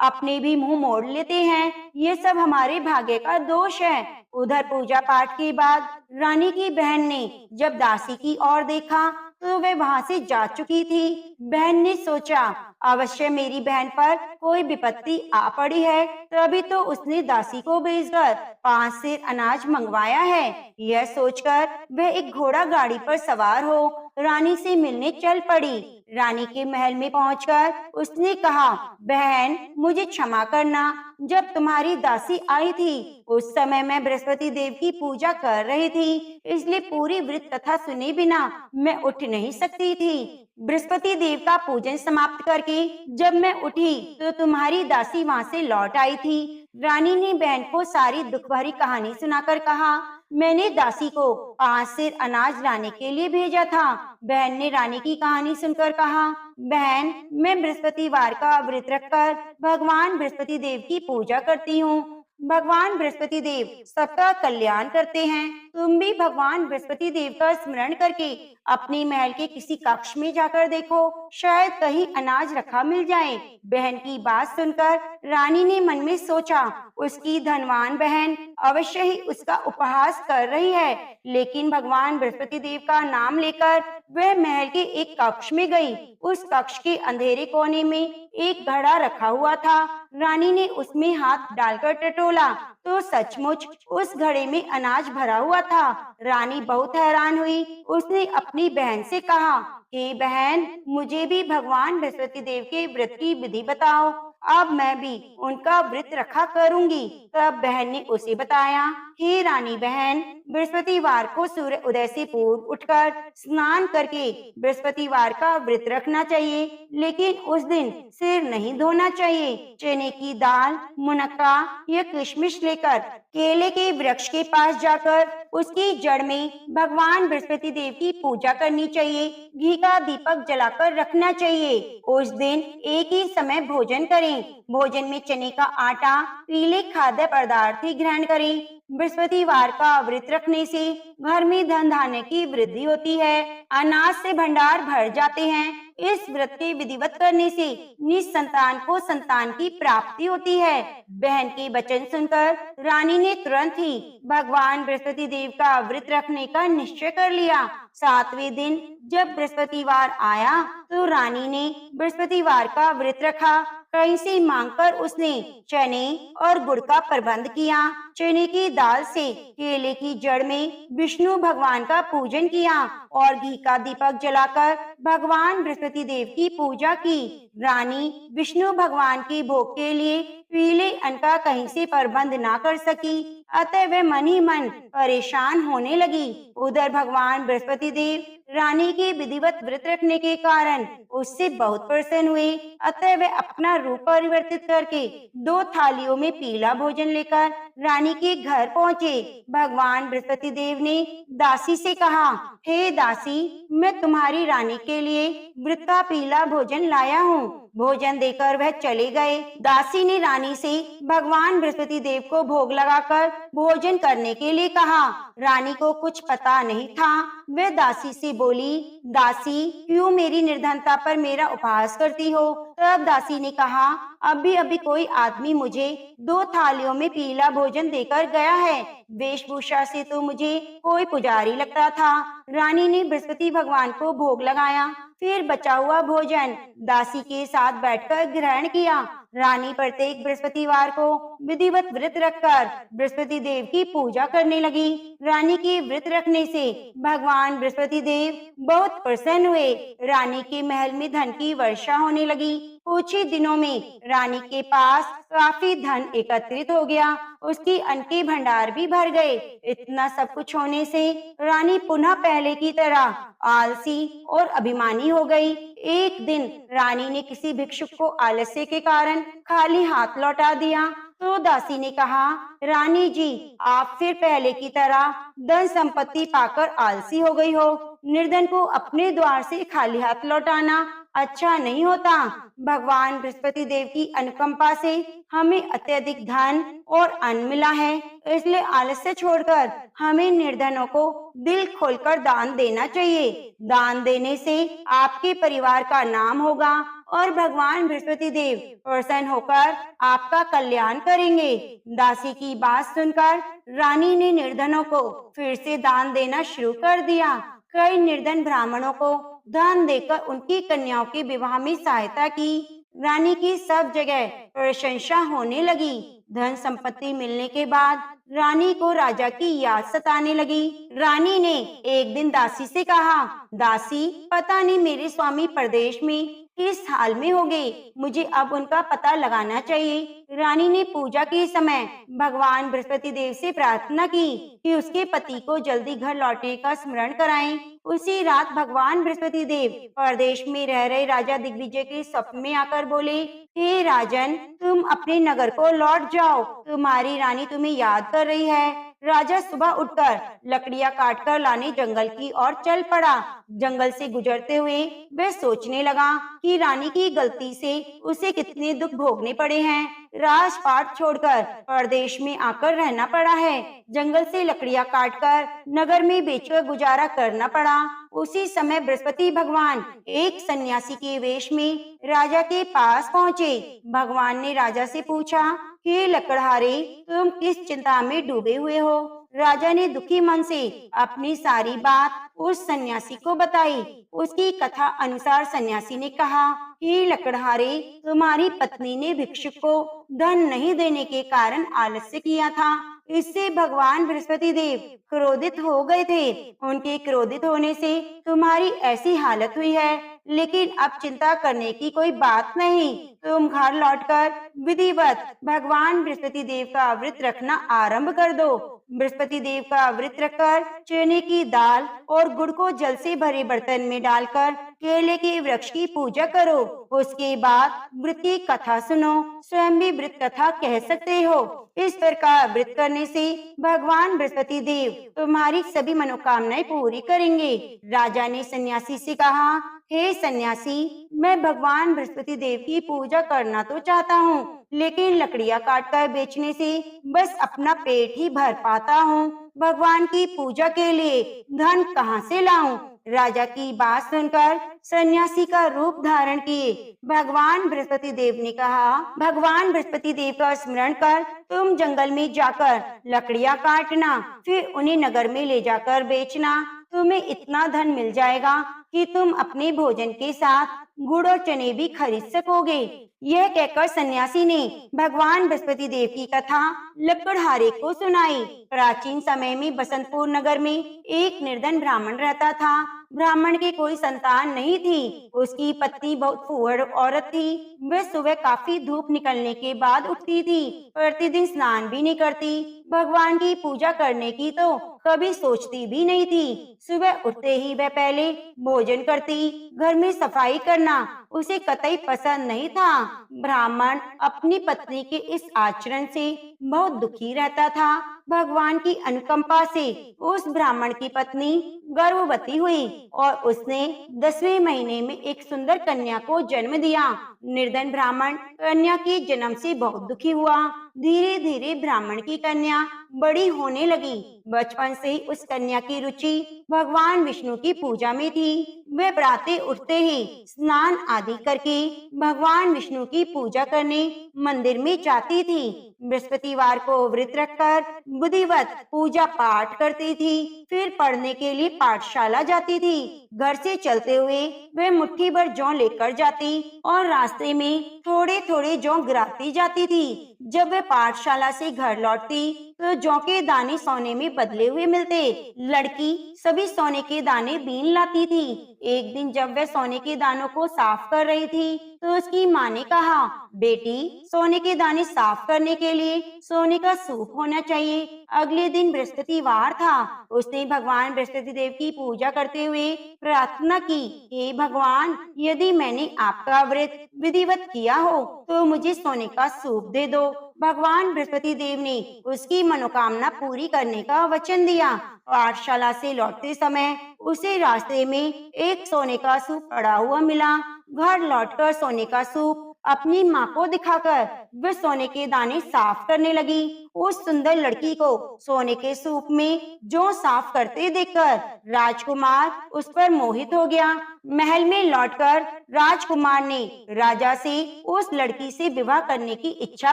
अपने भी मुंह मोड़ लेते हैं। ये सब हमारे भाग्य का दोष है। उधर पूजा पाठ के बाद रानी की बहन ने जब दासी की ओर देखा तो वह वहां से जा चुकी थी। बहन ने सोचा, अवश्य मेरी बहन पर कोई विपत्ति आ पड़ी है, तभी तो उसने दासी को भेजकर 5 सेर अनाज मंगवाया है। यह सोचकर वह एक घोड़ा गाड़ी पर सवार हो रानी से मिलने चल पड़ी। रानी के महल में पहुंचकर उसने कहा, बहन मुझे क्षमा करना, जब तुम्हारी दासी आई थी उस समय मैं बृहस्पति देव की पूजा कर रही थी, इसलिए पूरी व्रत कथा सुने बिना मैं उठ नहीं सकती थी। बृहस्पति देव का पूजन समाप्त करके जब मैं उठी तो तुम्हारी दासी वहां से लौट आई थी। रानी ने बहन को सारी दुख भरी कहानी सुनाकर कहा, मैंने दासी को 5 सेर अनाज लाने के लिए भेजा था। बहन ने रानी की कहानी सुनकर कहा, बहन मैं बृहस्पतिवार का व्रत रखकर भगवान बृहस्पति देव की पूजा करती हूँ। भगवान बृहस्पति देव सबका कल्याण करते हैं। तुम भी भगवान बृहस्पति देव का स्मरण करके अपने महल के किसी कक्ष में जाकर देखो, शायद कहीं अनाज रखा मिल जाए। बहन की बात सुनकर रानी ने मन में सोचा, उसकी धनवान बहन अवश्य ही उसका उपहास कर रही है। लेकिन भगवान बृहस्पति देव का नाम लेकर वह महल के एक कक्ष में गई। उस कक्ष के अंधेरे कोने में एक घड़ा रखा हुआ था। रानी ने उसमें हाथ डालकर टटोला तो सचमुच उस घड़े में अनाज भरा हुआ था। रानी बहुत हैरान हुई। उसने अपनी बहन से कहा, हे बहन मुझे भी भगवान बृहस्पति देव के व्रत की विधि बताओ, अब मैं भी उनका व्रत रखा करूंगी। तब बहन ने उसे बताया, हे रानी बहन, बृहस्पतिवार को सूर्य उदय से पूर्व उठकर स्नान करके बृहस्पतिवार का व्रत रखना चाहिए, लेकिन उस दिन सिर नहीं धोना चाहिए। चने की दाल, मुनक्का या किशमिश लेकर केले के वृक्ष के पास जाकर उसकी जड़ में भगवान बृहस्पति देव की पूजा करनी चाहिए। घी का दीपक जलाकर रखना चाहिए। उस दिन एक ही समय भोजन करें। भोजन में चने का आटा, पीले खाद्य पदार्थ ही ग्रहण करें। बृहस्पतिवार का व्रत रखने से घर में धन धान्य की वृद्धि होती है, अनाज से भंडार भर जाते हैं। इस व्रत के विधिवत करने से निसंतान को संतान की प्राप्ति होती है। बहन के वचन सुनकर रानी ने तुरंत ही भगवान बृहस्पति देव का व्रत रखने का निश्चय कर लिया। 7वें दिन जब बृहस्पतिवार आया तो रानी ने बृहस्पतिवार का व्रत रखा। कहीं से मांगकर उसने चने और गुड़ का प्रबंध किया। चने की दाल से केले की जड़ में विष्णु भगवान का पूजन किया और घी का दीपक जलाकर भगवान बृहस्पति देव की पूजा की। रानी विष्णु भगवान के भोग के लिए पीले अन्न का कहीं से प्रबंध ना कर सकी, अतः वह मन ही मन परेशान होने लगी। उधर भगवान बृहस्पति देव रानी के विधिवत व्रत रखने के कारण उससे बहुत प्रसन्न हुए, अतः वे अपना रूप परिवर्तित करके 2 थालियों में पीला भोजन लेकर रानी के घर पहुँचे। भगवान बृहस्पति देव ने दासी से कहा, हे दासी, मैं तुम्हारी रानी के लिए व्रत का पीला भोजन लाया हूँ। भोजन देकर वह चले गए। दासी ने रानी से भगवान बृहस्पति देव को भोग लगाकर भोजन करने के लिए कहा। रानी को कुछ पता नहीं था। वह दासी से बोली, दासी क्यों मेरी निर्धनता पर मेरा उपहास करती हो? तब दासी ने कहा, अभी अभी कोई आदमी मुझे 2 थालियों में पीला भोजन देकर गया है। वेशभूषा से तो मुझे कोई पुजारी लगता था। रानी ने बृहस्पति भगवान को भोग लगाया, फिर बचा हुआ भोजन दासी के साथ बैठकर ग्रहण किया। रानी प्रत्येक बृहस्पतिवार को विधिवत व्रत रखकर बृहस्पति देव की पूजा करने लगी। रानी के व्रत रखने से भगवान बृहस्पति देव बहुत प्रसन्न हुए। रानी के महल में धन की वर्षा होने लगी। कुछ ही दिनों में रानी के पास काफी धन एकत्रित हो गया। उसकी अन्न के भंडार भी भर गए। इतना सब कुछ होने से रानी पुनः पहले की तरह आलसी और अभिमानी हो गई। एक दिन रानी ने किसी भिक्षुक को आलस्य के कारण खाली हाथ लौटा दिया तो दासी ने कहा, रानी जी, आप फिर पहले की तरह धन संपत्ति पाकर आलसी हो गई हो। निर्धन को अपने द्वार से खाली हाथ लौटाना अच्छा नहीं होता। भगवान बृहस्पति देव की अनुकंपा से हमें अत्यधिक धन और अन्न मिला है, इसलिए आलस्य छोड़कर हमें निर्धनों को दिल खोलकर दान देना चाहिए। दान देने से आपके परिवार का नाम होगा, और भगवान बृहस्पति देव प्रसन्न होकर आपका कल्याण करेंगे। दासी की बात सुनकर रानी ने निर्धनों को फिर से दान देना शुरू कर दिया। कई निर्धन ब्राह्मणों को धन देकर उनकी कन्याओं के विवाह में सहायता की। रानी की सब जगह प्रशंसा होने लगी। धन संपत्ति मिलने के बाद रानी को राजा की याद सताने लगी। रानी ने एक दिन दासी से कहा, दासी, पता नहीं मेरे स्वामी परदेश में किस हाल में हो गए, मुझे अब उनका पता लगाना चाहिए। रानी ने पूजा के समय भगवान बृहस्पति देव से प्रार्थना की कि उसके पति को जल्दी घर लौटने का स्मरण कराएं। उसी रात भगवान बृहस्पति देव परदेश में रह रहे राजा दिग्विजय के स्वप्न में आकर बोले, हे राजन, तुम अपने नगर को लौट जाओ, तुम्हारी रानी तुम्हें याद कर रही है। राजा सुबह उठकर लकड़ियां काटकर लाने जंगल की ओर चल पड़ा। जंगल से गुजरते हुए वह सोचने लगा कि रानी की गलती से उसे कितने दुख भोगने पड़े हैं। राजपाट छोड़कर परदेश में आकर रहना पड़ा है। जंगल से लकड़ियां काटकर नगर में बेचकर गुजारा करना पड़ा। उसी समय बृहस्पति भगवान एक सन्यासी के वेश में राजा के पास पहुँचे। भगवान ने राजा से पूछा, हे लकड़हारे, तुम किस चिंता में डूबे हुए हो? राजा ने दुखी मन से अपनी सारी बात उस सन्यासी को बताई। उसकी कथा अनुसार सन्यासी ने कहा, हे लकड़हारे, तुम्हारी पत्नी ने भिक्षुक को धन नहीं देने के कारण आलस्य किया था। इससे भगवान बृहस्पति देव क्रोधित हो गए थे। उनके क्रोधित होने से तुम्हारी ऐसी हालत हुई है, लेकिन अब चिंता करने की कोई बात नहीं। तुम घर लौटकर विधिवत भगवान बृहस्पति देव का व्रत रखना आरंभ कर दो। बृहस्पति देव का व्रत रखकर चने की दाल और गुड़ को जल से भरे बर्तन में डालकर केले के वृक्ष की पूजा करो। उसके बाद व्रत की कथा सुनो। स्वयं भी व्रत कथा कह सकते हो। इस प्रकार व्रत करने से भगवान बृहस्पति देव तुम्हारी सभी मनोकामनाएं पूरी करेंगे। राजा ने सन्यासी से कहा, हे सन्यासी, मैं भगवान बृहस्पति देव की पूजा करना तो चाहता हूँ, लेकिन लकड़ियां काटकर बेचने से बस अपना पेट ही भर पाता हूँ। भगवान की पूजा के लिए धन कहाँ से लाऊं? राजा की बात सुनकर सन्यासी का रूप धारण किए भगवान बृहस्पति देव ने कहा, भगवान बृहस्पति देव का स्मरण कर तुम जंगल में जाकर लकड़ियां काटना, फिर उन्हें नगर में ले जाकर बेचना। तुम्हें इतना धन मिल जाएगा कि तुम अपने भोजन के साथ गुड़ और चने भी खरीद सकोगे। यह कहकर सन्यासी ने भगवान बृहस्पति देव की कथा लकड़हारे को सुनाई। प्राचीन समय में बसंतपुर नगर में एक निर्धन ब्राह्मण रहता था। ब्राह्मण की कोई संतान नहीं थी। उसकी पत्नी बहुत फूहड़ औरत थी। वह सुबह काफी धूप निकलने के बाद उठती थी। प्रतिदिन स्नान भी नहीं करती। भगवान की पूजा करने की तो कभी सोचती भी नहीं थी। सुबह उठते ही वह पहले भोजन करती। घर में सफाई करना उसे कतई पसंद नहीं था। ब्राह्मण अपनी पत्नी के इस आचरण से बहुत दुखी रहता था। भगवान की अनुकंपा से उस ब्राह्मण की पत्नी गर्भवती हुई और उसने 10वें महीने में एक सुंदर कन्या को जन्म दिया। निर्धन ब्राह्मण कन्या के जन्म से बहुत दुखी हुआ। धीरे धीरे ब्राह्मण की कन्या बड़ी होने लगी। बचपन से ही उस कन्या की रुचि भगवान विष्णु की पूजा में थी। वह प्रातः उठते ही स्नान आदि करके भगवान विष्णु की पूजा करने मंदिर में जाती थी। बृहस्पतिवार को व्रत रखकर विधिवत पूजा पाठ करती थी। फिर पढ़ने के लिए पाठशाला जाती थी। घर से चलते हुए वह मुट्ठी भर जौ लेकर जाती और रास्ते में थोड़े थोड़े जौ गिराती जाती थी। जब वह पाठशाला से घर लौटती तो जौ के दाने सोने में बदले हुए मिलते। लड़की सभी सोने के दाने बीन लाती थी। एक दिन जब वह सोने के दानों को साफ कर रही थी तो उसकी माँ ने कहा, बेटी, सोने के दाने साफ करने के लिए सोने का सूप होना चाहिए। अगले दिन बृहस्पतिवार था। उसने भगवान बृहस्पति देव की पूजा करते हुए प्रार्थना की, हे भगवान, यदि मैंने आपका व्रत विधिवत किया हो तो मुझे सोने का सूप दे दो। भगवान बृहस्पति देव ने उसकी मनोकामना पूरी करने का वचन दिया। पाठशाला से लौटते समय उसे रास्ते में एक सोने का सूप पड़ा हुआ मिला। घर लौटकर सोने का सूप अपनी माँ को दिखाकर वह सोने के दाने साफ करने लगी। उस सुंदर लड़की को सोने के सूप में जौ साफ करते देखकर राजकुमार उस पर मोहित हो गया। महल में लौटकर राजकुमार ने राजा से उस लड़की से विवाह करने की इच्छा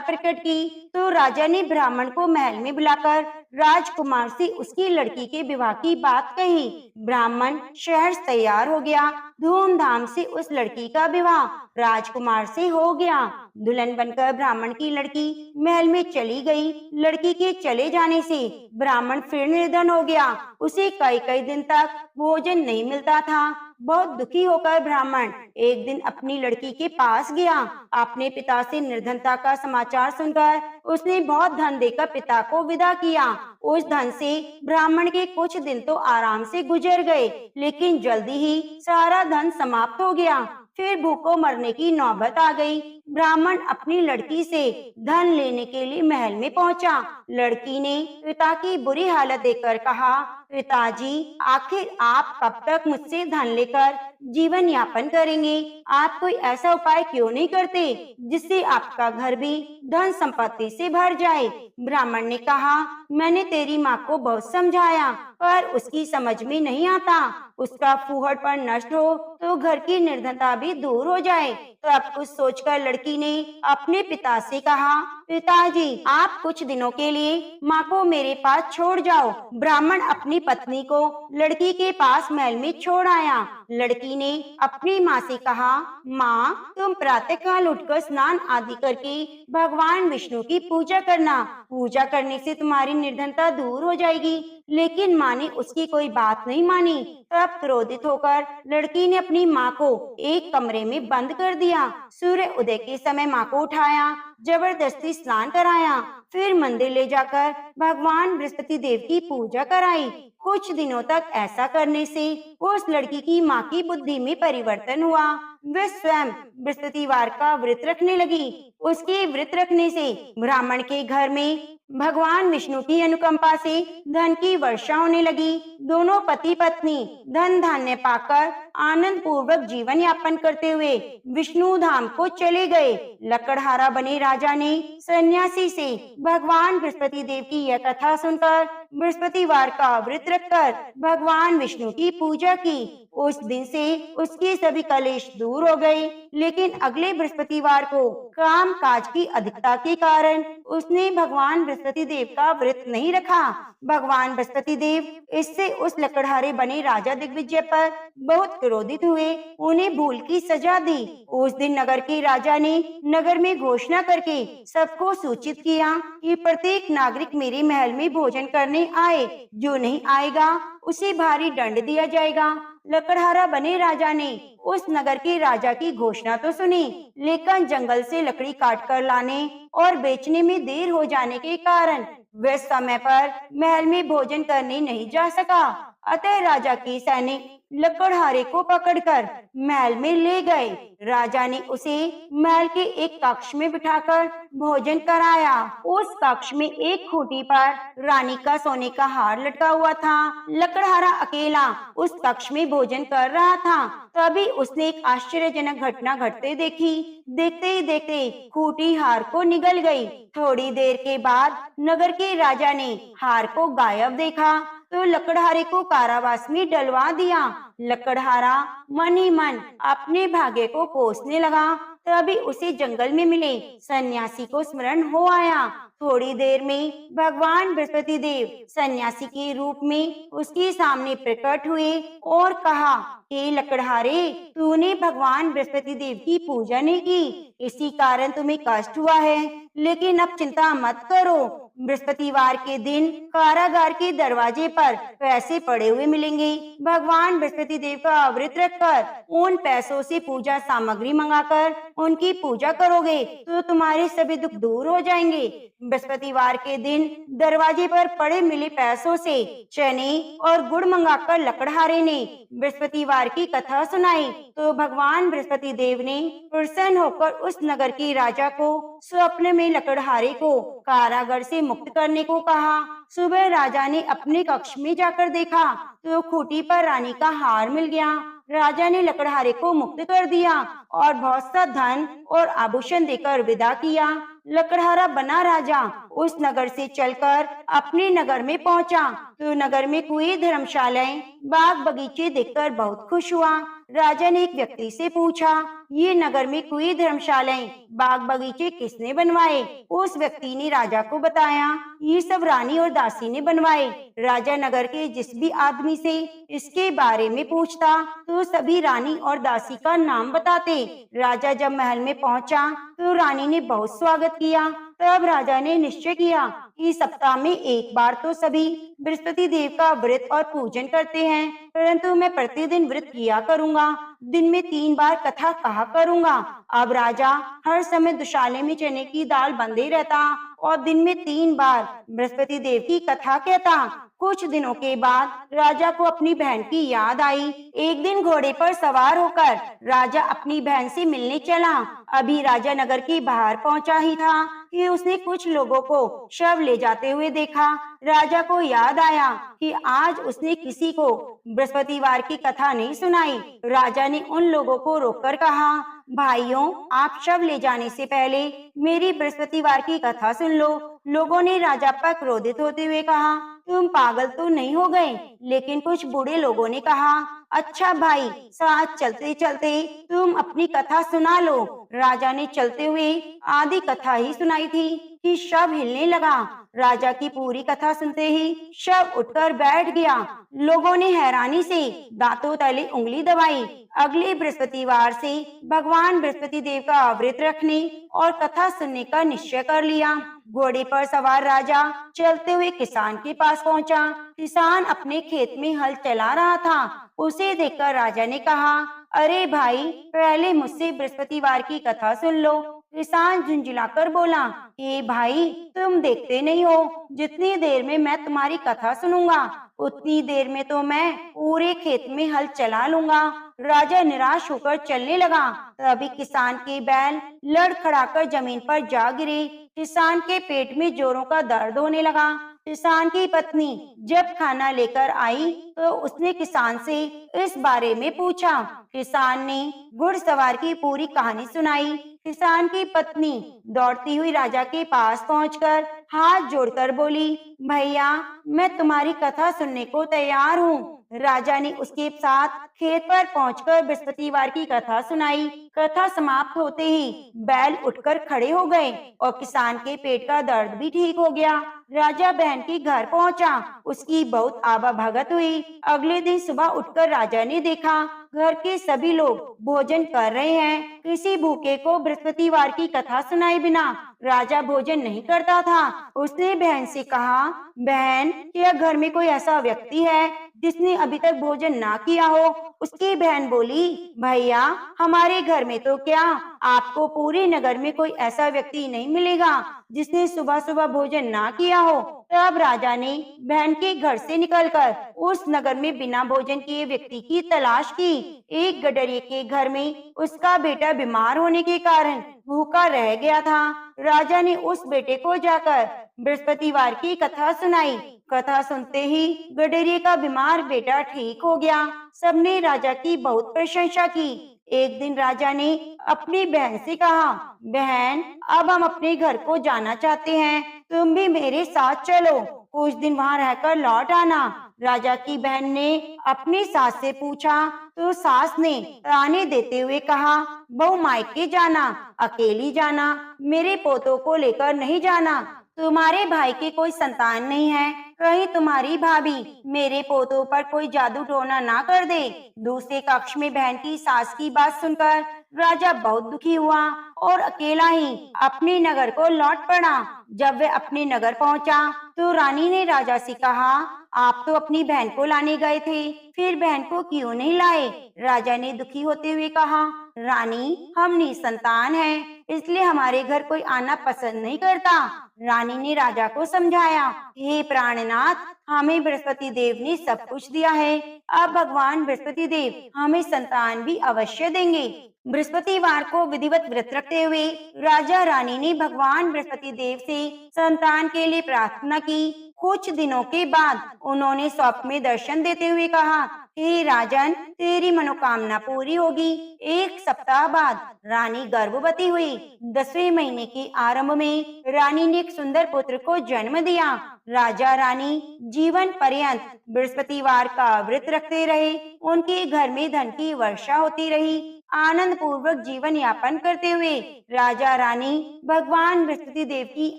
प्रकट की। तो राजा ने ब्राह्मण को महल में बुलाकर राजकुमार से उसकी लड़की के विवाह की बात कही। ब्राह्मण शहर से तैयार हो गया। धूमधाम से उस लड़की का विवाह राजकुमार से हो गया। दुल्हन बनकर ब्राह्मण की लड़की महल में चली गई। लड़की के चले जाने से ब्राह्मण फिर निर्धन हो गया। उसे कई कई दिन तक भोजन नहीं मिलता था। बहुत दुखी होकर ब्राह्मण एक दिन अपनी लड़की के पास गया। अपने पिता से निर्धनता का समाचार सुनकर उसने बहुत धन देकर पिता को विदा किया। उस धन से ब्राह्मण के कुछ दिन तो आराम से गुजर गए, लेकिन जल्दी ही सारा धन समाप्त हो गया। फिर भूखों मरने की नौबत आ गई। ब्राह्मण अपनी लड़की से धन लेने के लिए महल में पहुंचा। लड़की ने पिता की बुरी हालत देखकर कहा, पिताजी, आखिर आप कब तक मुझसे धन लेकर जीवन यापन करेंगे? आप कोई ऐसा उपाय क्यों नहीं करते जिससे आपका घर भी धन संपत्ति से भर जाए? ब्राह्मण ने कहा, मैंने तेरी माँ को बहुत समझाया, पर उसकी समझ में नहीं आता। उसका फूहड़पन नष्ट हो तो घर की निर्धनता भी दूर हो जाए। तो अब कुछ सोचकर लड़की ने अपने पिता से कहा, पिताजी, आप कुछ दिनों के लिए माँ को मेरे पास छोड़ जाओ। ब्राह्मण अपनी पत्नी को लड़की के पास महल में छोड़ आया। लड़की ने अपनी माँ से कहा, माँ, तुम प्रातःकाल उठकर स्नान आदि करके भगवान विष्णु की पूजा करना। पूजा करने से तुम्हारी निर्धनता दूर हो जाएगी। लेकिन माँ ने उसकी कोई बात नहीं मानी। तब क्रोधित होकर लड़की ने अपनी माँ को एक कमरे में बंद कर दिया। सूर्य उदय के समय माँ को उठाया, जबरदस्ती स्नान कराया, फिर मंदिर ले जाकर भगवान बृहस्पति देव की पूजा कराई। कुछ दिनों तक ऐसा करने से उस लड़की की माँ की बुद्धि में परिवर्तन हुआ। वह स्वयं बृहस्पतिवार का व्रत रखने लगी। उसके व्रत रखने से ब्राह्मण के घर में भगवान विष्णु की अनुकंपा से धन की वर्षा होने लगी। दोनों पति पत्नी धन धान्य पाकर आनंद पूर्वक जीवन यापन करते हुए विष्णु धाम को चले गए। लकड़हारा बने राजा ने सन्यासी से भगवान बृहस्पति देव की यह कथा सुनकर बृहस्पतिवार का व्रत रखकर भगवान विष्णु की पूजा की। उस दिन से उसके सभी कलेश दूर हो गए। लेकिन अगले बृहस्पतिवार को काम काज की अधिकता के कारण उसने भगवान बृहस्पति देव का व्रत नहीं रखा। भगवान बृहस्पति देव इससे उस लकड़हारे बने राजा दिग्विजय पर बहुत क्रोधित हुए। उन्हें भूल की सजा दी। उस दिन नगर के राजा ने नगर में घोषणा करके सबको सूचित किया कि प्रत्येक नागरिक मेरे महल में भोजन करने आए। जो नहीं आएगा उसे भारी दंड दिया जाएगा। लकड़हारा बने राजा ने उस नगर के राजा की घोषणा तो सुनी, लेकिन जंगल से लकड़ी काट कर लाने और बेचने में देर हो जाने के कारण वह समय पर महल में भोजन करने नहीं जा सका। अतः राजा के सैनिक लकड़हारे को पकड़कर महल में ले गए। राजा ने उसे महल के एक कक्ष में बिठाकर भोजन कराया। उस कक्ष में एक खूंटी पर रानी का सोने का हार लटका हुआ था। लकड़हारा अकेला उस कक्ष में भोजन कर रहा था। तभी उसने एक आश्चर्यजनक घटना घटते देखी। देखते ही देखते खूंटी हार को निगल गई। थोड़ी देर के बाद नगर के राजा ने हार को गायब देखा तो लकड़हारे को कारावास में डलवा दिया। लकड़हारा मन ही मन अपने भाग्य को कोसने लगा। तभी उसे जंगल में मिले सन्यासी को स्मरण हो आया। थोड़ी देर में भगवान बृहस्पति देव सन्यासी के रूप में उसके सामने प्रकट हुए और कहा, हे लकड़हारे, तूने भगवान बृहस्पति देव की पूजा नहीं की, इसी कारण तुम्हें कष्ट हुआ है। लेकिन अब चिंता मत करो। बृहस्पतिवार के दिन कारागार के दरवाजे पर पैसे पड़े हुए मिलेंगे। भगवान बृहस्पति देव का व्रत रखकर उन पैसों से पूजा सामग्री मंगाकर उनकी पूजा करोगे तो तुम्हारे सभी दुख दूर हो जाएंगे। बृहस्पतिवार के दिन दरवाजे पर पड़े मिले पैसों से चने और गुड़ मंगाकर लकड़हारे ने बृहस्पतिवार की कथा सुनाई तो भगवान बृहस्पति देव ने प्रसन्न होकर उस नगर के राजा को स्वप्न में लकड़हारे को कारागार से मुक्त करने को कहा। सुबह राजा ने अपने कक्ष में जाकर देखा तो खूंटी पर रानी का हार मिल गया। राजा ने लकड़हारे को मुक्त कर दिया और बहुत सा धन और आभूषण देकर विदा किया। लकड़हारा बना राजा उस नगर से चलकर अपने नगर में पहुंचा तो नगर में कुएं, धर्मशालाएं, बाग बगीचे देखकर बहुत खुश हुआ। राजा ने एक व्यक्ति से पूछा, ये नगर में कुएं, धर्मशालाएं, बाग बगीचे किसने बनवाए? उस व्यक्ति ने राजा को बताया, ये सब रानी और दासी ने बनवाए। राजा नगर के जिस भी आदमी से इसके बारे में पूछता तो सभी रानी और दासी का नाम बताते। राजा जब महल में पहुंचा तो रानी ने बहुत स्वागत किया। तब राजा ने निश्चय किया कि सप्ताह में एक बार तो सभी बृहस्पति देव का व्रत और पूजन करते हैं, परंतु मैं प्रतिदिन व्रत किया करूंगा, दिन में 3 बार कथा कहा करूंगा। अब राजा हर समय दुशाले में चने की दाल बंधे रहता और दिन में 3 बार बृहस्पति देव की कथा कहता। कुछ दिनों के बाद राजा को अपनी बहन की याद आई। एक दिन घोड़े पर सवार होकर राजा अपनी बहन से मिलने चला। अभी राजा नगर के बाहर पहुंचा ही था कि उसने कुछ लोगों को शव ले जाते हुए देखा। राजा को याद आया कि आज उसने किसी को बृहस्पतिवार की कथा नहीं सुनाई। राजा ने उन लोगों को रोककर कहा, भाइयों, आप शव ले जाने से पहले मेरी बृहस्पतिवार की कथा सुन लो। लोगों ने राजा पर क्रोधित होते हुए कहा, तुम पागल तो नहीं हो गए? लेकिन कुछ बूढ़े लोगों ने कहा, अच्छा भाई, साथ चलते चलते तुम अपनी कथा सुना लो। राजा ने चलते हुए आधी कथा ही सुनाई थी कि शव हिलने लगा। राजा की पूरी कथा सुनते ही शव उठकर बैठ गया। लोगों ने हैरानी से दांतों तले उंगली दबाई। अगले बृहस्पतिवार से भगवान बृहस्पति देव का व्रत रखने और कथा सुनने का निश्चय कर लिया। घोड़े पर सवार राजा चलते हुए किसान के पास पहुंचा। किसान अपने खेत में हल चला रहा था। उसे देखकर राजा ने कहा, अरे भाई, पहले मुझसे बृहस्पतिवार की कथा सुन लो। किसान झुंझुलाकर बोला, ए भाई, तुम देखते नहीं हो, जितनी देर में मैं तुम्हारी कथा सुनूंगा उतनी देर में तो मैं पूरे खेत में हल चला लूंगा। राजा निराश होकर चलने लगा। तभी किसान के बैल लड़खड़ाकर जमीन पर जा गिरे। किसान के पेट में जोरों का दर्द होने लगा। किसान की पत्नी जब खाना लेकर आई तो उसने किसान से इस बारे में पूछा। किसान ने घुड़सवार की पूरी कहानी सुनाई। किसान की पत्नी दौड़ती हुई राजा के पास पहुंचकर हाथ जोड़कर बोली, भैया, मैं तुम्हारी कथा सुनने को तैयार हूँ। राजा ने उसके साथ खेत पर पहुंचकर बृहस्पतिवार की कथा सुनाई। कथा समाप्त होते ही बैल उठकर खड़े हो गए और किसान के पेट का दर्द भी ठीक हो गया। राजा बहन के घर पहुंचा। उसकी बहुत आवा भगत हुई। अगले दिन सुबह उठकर राजा ने देखा घर के सभी लोग भोजन कर रहे हैं। किसी भूखे को बृहस्पतिवार की कथा सुनाए बिना राजा भोजन नहीं करता था। उसने बहन से कहा, बहन, क्या घर में कोई ऐसा व्यक्ति है जिसने अभी तक भोजन ना किया हो? उसकी बहन बोली, भैया, हमारे घर में तो क्या, आपको पूरे नगर में कोई ऐसा व्यक्ति नहीं मिलेगा जिसने सुबह सुबह भोजन ना किया हो। तब राजा ने बहन के घर से निकलकर उस नगर में बिना भोजन किए व्यक्ति की तलाश की। एक गडरिये के घर में उसका बेटा बीमार होने के कारण भूखा रह गया था। राजा ने उस बेटे को जाकर बृहस्पतिवार की कथा सुनाई। कथा सुनते ही गडरिये का बीमार बेटा ठीक हो गया। सबने राजा की बहुत प्रशंसा की। एक दिन राजा ने अपनी बहन से कहा, बहन, अब हम अपने घर को जाना चाहते हैं, तुम भी मेरे साथ चलो, कुछ दिन वहाँ रहकर लौट आना। राजा की बहन ने अपनी सास से पूछा तो सास ने ताने देते हुए कहा, बहू, मायके जाना, अकेली जाना, मेरे पोतों को लेकर नहीं जाना। तुम्हारे भाई की कोई संतान नहीं है, कहीं तुम्हारी भाभी मेरे पोतों पर कोई जादू टोना ना कर दे। दूसरे कक्ष में बहन की सास की बात सुनकर राजा बहुत दुखी हुआ और अकेला ही अपने नगर को लौट पड़ा। जब वह अपने नगर पहुंचा तो रानी ने राजा से कहा, आप तो अपनी बहन को लाने गए थे, फिर बहन को क्यों नहीं लाए? राजा ने दुखी होते हुए कहा, रानी, हम निसंतान हैं, इसलिए हमारे घर कोई आना पसंद नहीं करता। रानी ने राजा को समझाया, हे प्राणनाथ, हमें बृहस्पति देव ने सब कुछ दिया है, अब भगवान बृहस्पति देव हमें संतान भी अवश्य देंगे। बृहस्पतिवार को विधिवत व्रत रखते हुए राजा रानी ने भगवान बृहस्पति देव से संतान के लिए प्रार्थना की। कुछ दिनों के बाद उन्होंने स्वप्न में दर्शन देते हुए कहा, हे राजन, तेरी मनोकामना पूरी होगी। एक सप्ताह बाद रानी गर्भवती हुई। 10वें महीने के आरंभ में रानी ने एक सुंदर पुत्र को जन्म दिया। राजा रानी जीवन पर्यंत बृहस्पतिवार का व्रत रखते रहे। उनके घर में धन की वर्षा होती रही। आनंद पूर्वक जीवन यापन करते हुए राजा रानी भगवान बृहस्पति देव की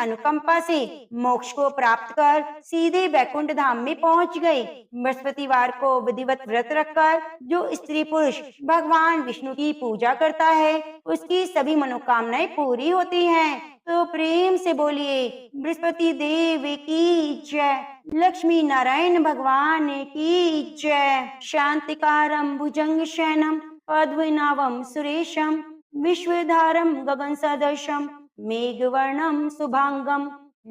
अनुकंपा से मोक्ष को प्राप्त कर सीधे वैकुंठ धाम में पहुंच गए। बृहस्पतिवार को विधिवत व्रत रखकर जो स्त्री पुरुष भगवान विष्णु की पूजा करता है, उसकी सभी मनोकामनाएं पूरी होती हैं। तो प्रेम से बोलिए बृहस्पति देव की जय, लक्ष्मी नारायण भगवान की जय। शांतिकारं भुजंग शयनम पद्मनाभं सुरेशम विश्वधारं गगन सदृशम मेघवर्णं शुभांगं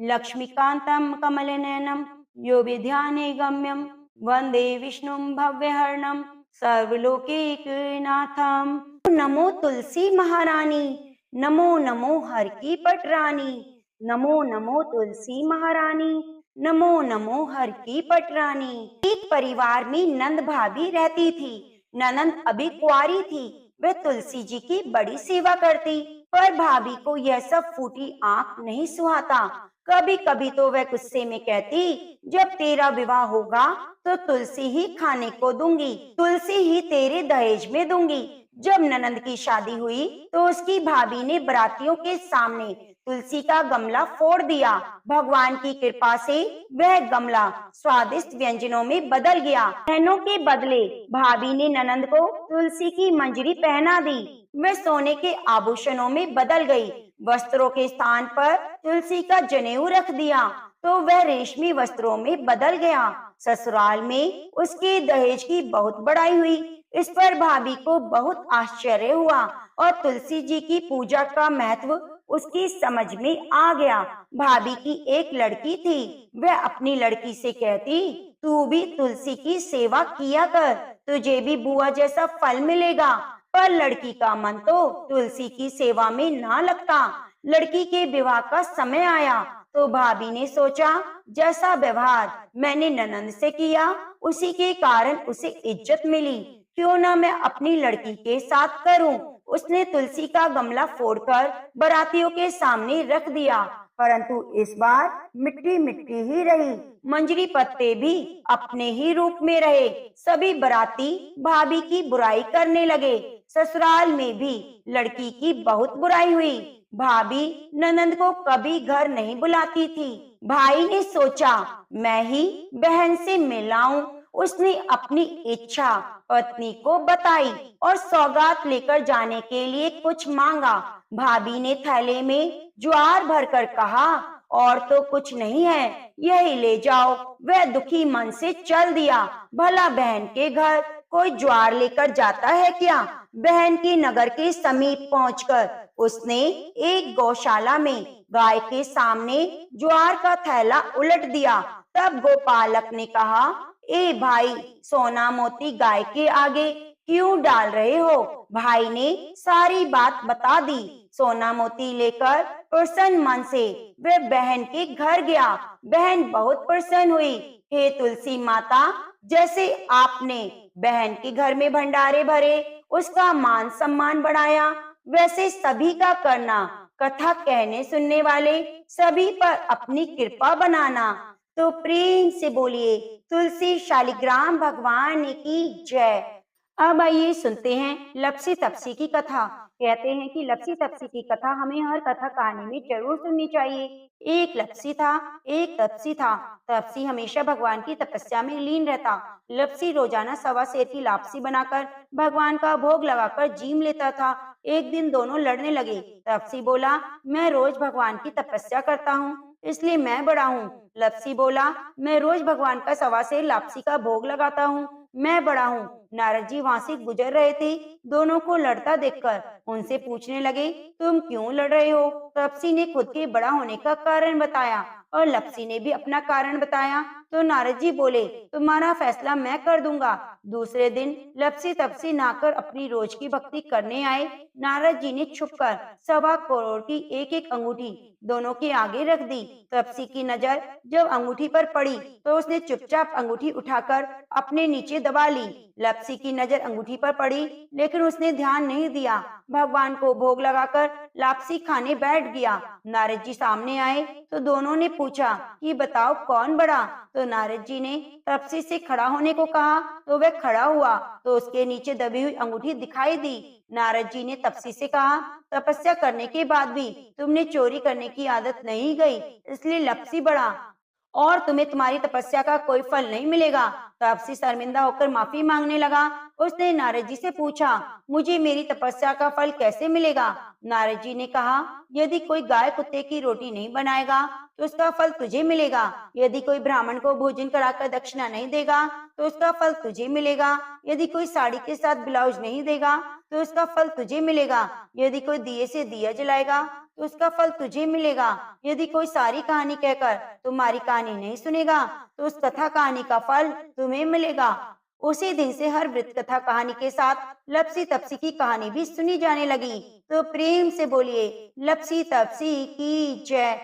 लक्ष्मीकांतं कमलनयनं योगिध्याने गम्यं वंदे विष्णुं भव्यहरणं सर्वलोकैकनाथं। नमो तुलसी महारानी, नमो नमो हर की पटरानी, नमो नमो तुलसी महारानी, नमो नमो हर की पटरानी। एक परिवार में नंद भाभी रहती थी। ननंद अभी कुंवारी थी। वह तुलसी जी की बड़ी सेवा करती, पर भाभी को यह सब फूटी आंख नहीं सुहाता। कभी कभी तो वह गुस्से में कहती, जब तेरा विवाह होगा तो तुलसी ही खाने को दूंगी, तुलसी ही तेरे दहेज में दूंगी। जब ननंद की शादी हुई तो उसकी भाभी ने बरातियों के सामने तुलसी का गमला फोड़ दिया। भगवान की कृपा से वह गमला स्वादिष्ट व्यंजनों में बदल गया। बहनों के बदले भाभी ने ननंद को तुलसी की मंजरी पहना दी। वह सोने के आभूषणों में बदल गई। वस्त्रों के स्थान पर तुलसी का जनेऊ रख दिया तो वह रेशमी वस्त्रों में बदल गया। ससुराल में उसके दहेज की बहुत बड़ाई हुई। इस पर भाभी को बहुत आश्चर्य हुआ और तुलसी जी की पूजा का महत्व उसकी समझ में आ गया। भाभी की एक लड़की थी। वह अपनी लड़की से कहती, तू भी तुलसी की सेवा किया कर, तुझे भी बुआ जैसा फल मिलेगा। पर लड़की का मन तो तुलसी की सेवा में ना लगता। लड़की के विवाह का समय आया तो भाभी ने सोचा, जैसा व्यवहार मैंने ननंद से किया उसी के कारण उसे इज्जत मिली, क्यों ना मैं अपनी लड़की के साथ करूं। उसने तुलसी का गमला फोड़कर बारातियों के सामने रख दिया, परंतु इस बार मिट्टी मिट्टी ही रही। मंजरी पत्ते भी अपने ही रूप में रहे। सभी बाराती भाभी की बुराई करने लगे। ससुराल में भी लड़की की बहुत बुराई हुई। भाभी ननंद को कभी घर नहीं बुलाती थी। भाई ने सोचा, मैं ही बहन से मिलाऊं। उसने अपनी इच्छा पत्नी को बताई और सौगात लेकर जाने के लिए कुछ मांगा। भाभी ने थैले में ज्वार भरकर कहा, और तो कुछ नहीं है, यही ले जाओ। वह दुखी मन से चल दिया। भला बहन के घर कोई ज्वार लेकर जाता है क्या? बहन की नगर के समीप पहुंचकर उसने एक गौशाला में गाय के सामने ज्वार का थैला उलट दिया। तब गोपालक ने कहा, ए भाई, सोना मोती गाय के आगे क्यों डाल रहे हो? भाई ने सारी बात बता दी। सोना मोती लेकर प्रसन्न मन से वह बहन के घर गया। बहन बहुत प्रसन्न हुई। हे तुलसी माता, जैसे आपने बहन के घर में भंडारे भरे, उसका मान सम्मान बढ़ाया, वैसे सभी का करना। कथा कहने सुनने वाले सभी पर अपनी कृपा बनाना। तो प्रेम से बोलिए तुलसी शालिग्राम भगवान की जय। अब आइए सुनते हैं लपसी तपसी की कथा। कहते हैं कि लपसी तपसी की कथा हमें हर कथा कहानी में जरूर सुननी चाहिए। एक लपसी था, एक तपसी था। तपसी हमेशा भगवान की तपस्या में लीन रहता। लपसी रोजाना सवा सेर की लापसी बनाकर भगवान का भोग लगाकर जीम लेता था। एक दिन दोनों लड़ने लगे। तपसी बोला, मैं रोज भगवान की तपस्या करता हूँ, इसलिए मैं बड़ा हूँ। लपसी बोला, मैं रोज भगवान का सवा सेर लापसी का भोग लगाता हूँ, मैं बड़ा हूँ। नारद जी वहां से गुजर रहे थे। दोनों को लड़ता देखकर उनसे पूछने लगे, तुम क्यों लड़ रहे हो? तपसी ने खुद के बड़ा होने का कारण बताया और लपसी ने भी अपना कारण बताया। तो नारद जी बोले, तुम्हारा फैसला मैं कर दूंगा। दूसरे दिन लपसी तपसी नहाकर अपनी रोज की भक्ति करने आए। नारद जी ने छुपकर 1.25 करोड़ की एक एक अंगूठी दोनों के आगे रख दी। तपसी की नजर जब अंगूठी पर पड़ी तो उसने चुपचाप अंगूठी उठाकर अपने नीचे दबा ली। लपसी की नजर अंगूठी पर पड़ी, लेकिन उसने ध्यान नहीं दिया। भगवान को भोग लगाकर लापसी खाने बैठ गया। नारद जी सामने आए तो दोनों ने पूछा कि बताओ कौन बड़ा। तो नारद जी ने तपसी से खड़ा होने को कहा तो वह खड़ा हुआ तो उसके नीचे दबी हुई अंगूठी दिखाई दी। नारद जी ने तपसी से कहा, तपस्या करने के बाद भी तुमने चोरी करने की आदत नहीं गई, इसलिए लपसी बढ़ा और तुम्हें तुम्हारी तपस्या का कोई फल नहीं मिलेगा। तपसी शर्मिंदा होकर माफी मांगने लगा। उसने नारद जी से पूछा, मुझे मेरी तपस्या का फल कैसे मिलेगा। नारद जी ने कहा, यदि कोई गाय कुत्ते की रोटी नहीं बनाएगा तो उसका फल तुझे मिलेगा। यदि कोई ब्राह्मण को भोजन कराकर दक्षिणा नहीं देगा तो उसका फल तुझे मिलेगा। यदि कोई साड़ी के साथ ब्लाउज नहीं देगा तो उसका फल तुझे मिलेगा। यदि कोई दिए से दिया जलाएगा तो उसका फल तुझे मिलेगा। यदि कोई सारी कहानी कहकर तुम्हारी कहानी नहीं सुनेगा तो उस कथा कहानी का फल तुम्हें मिलेगा। उसी दिन से हर वृत्त कथा कहानी के साथ लपसी तपसी की कहानी भी सुनी जाने लगी। तो प्रेम से बोलिए, लपसी तपसी की जय।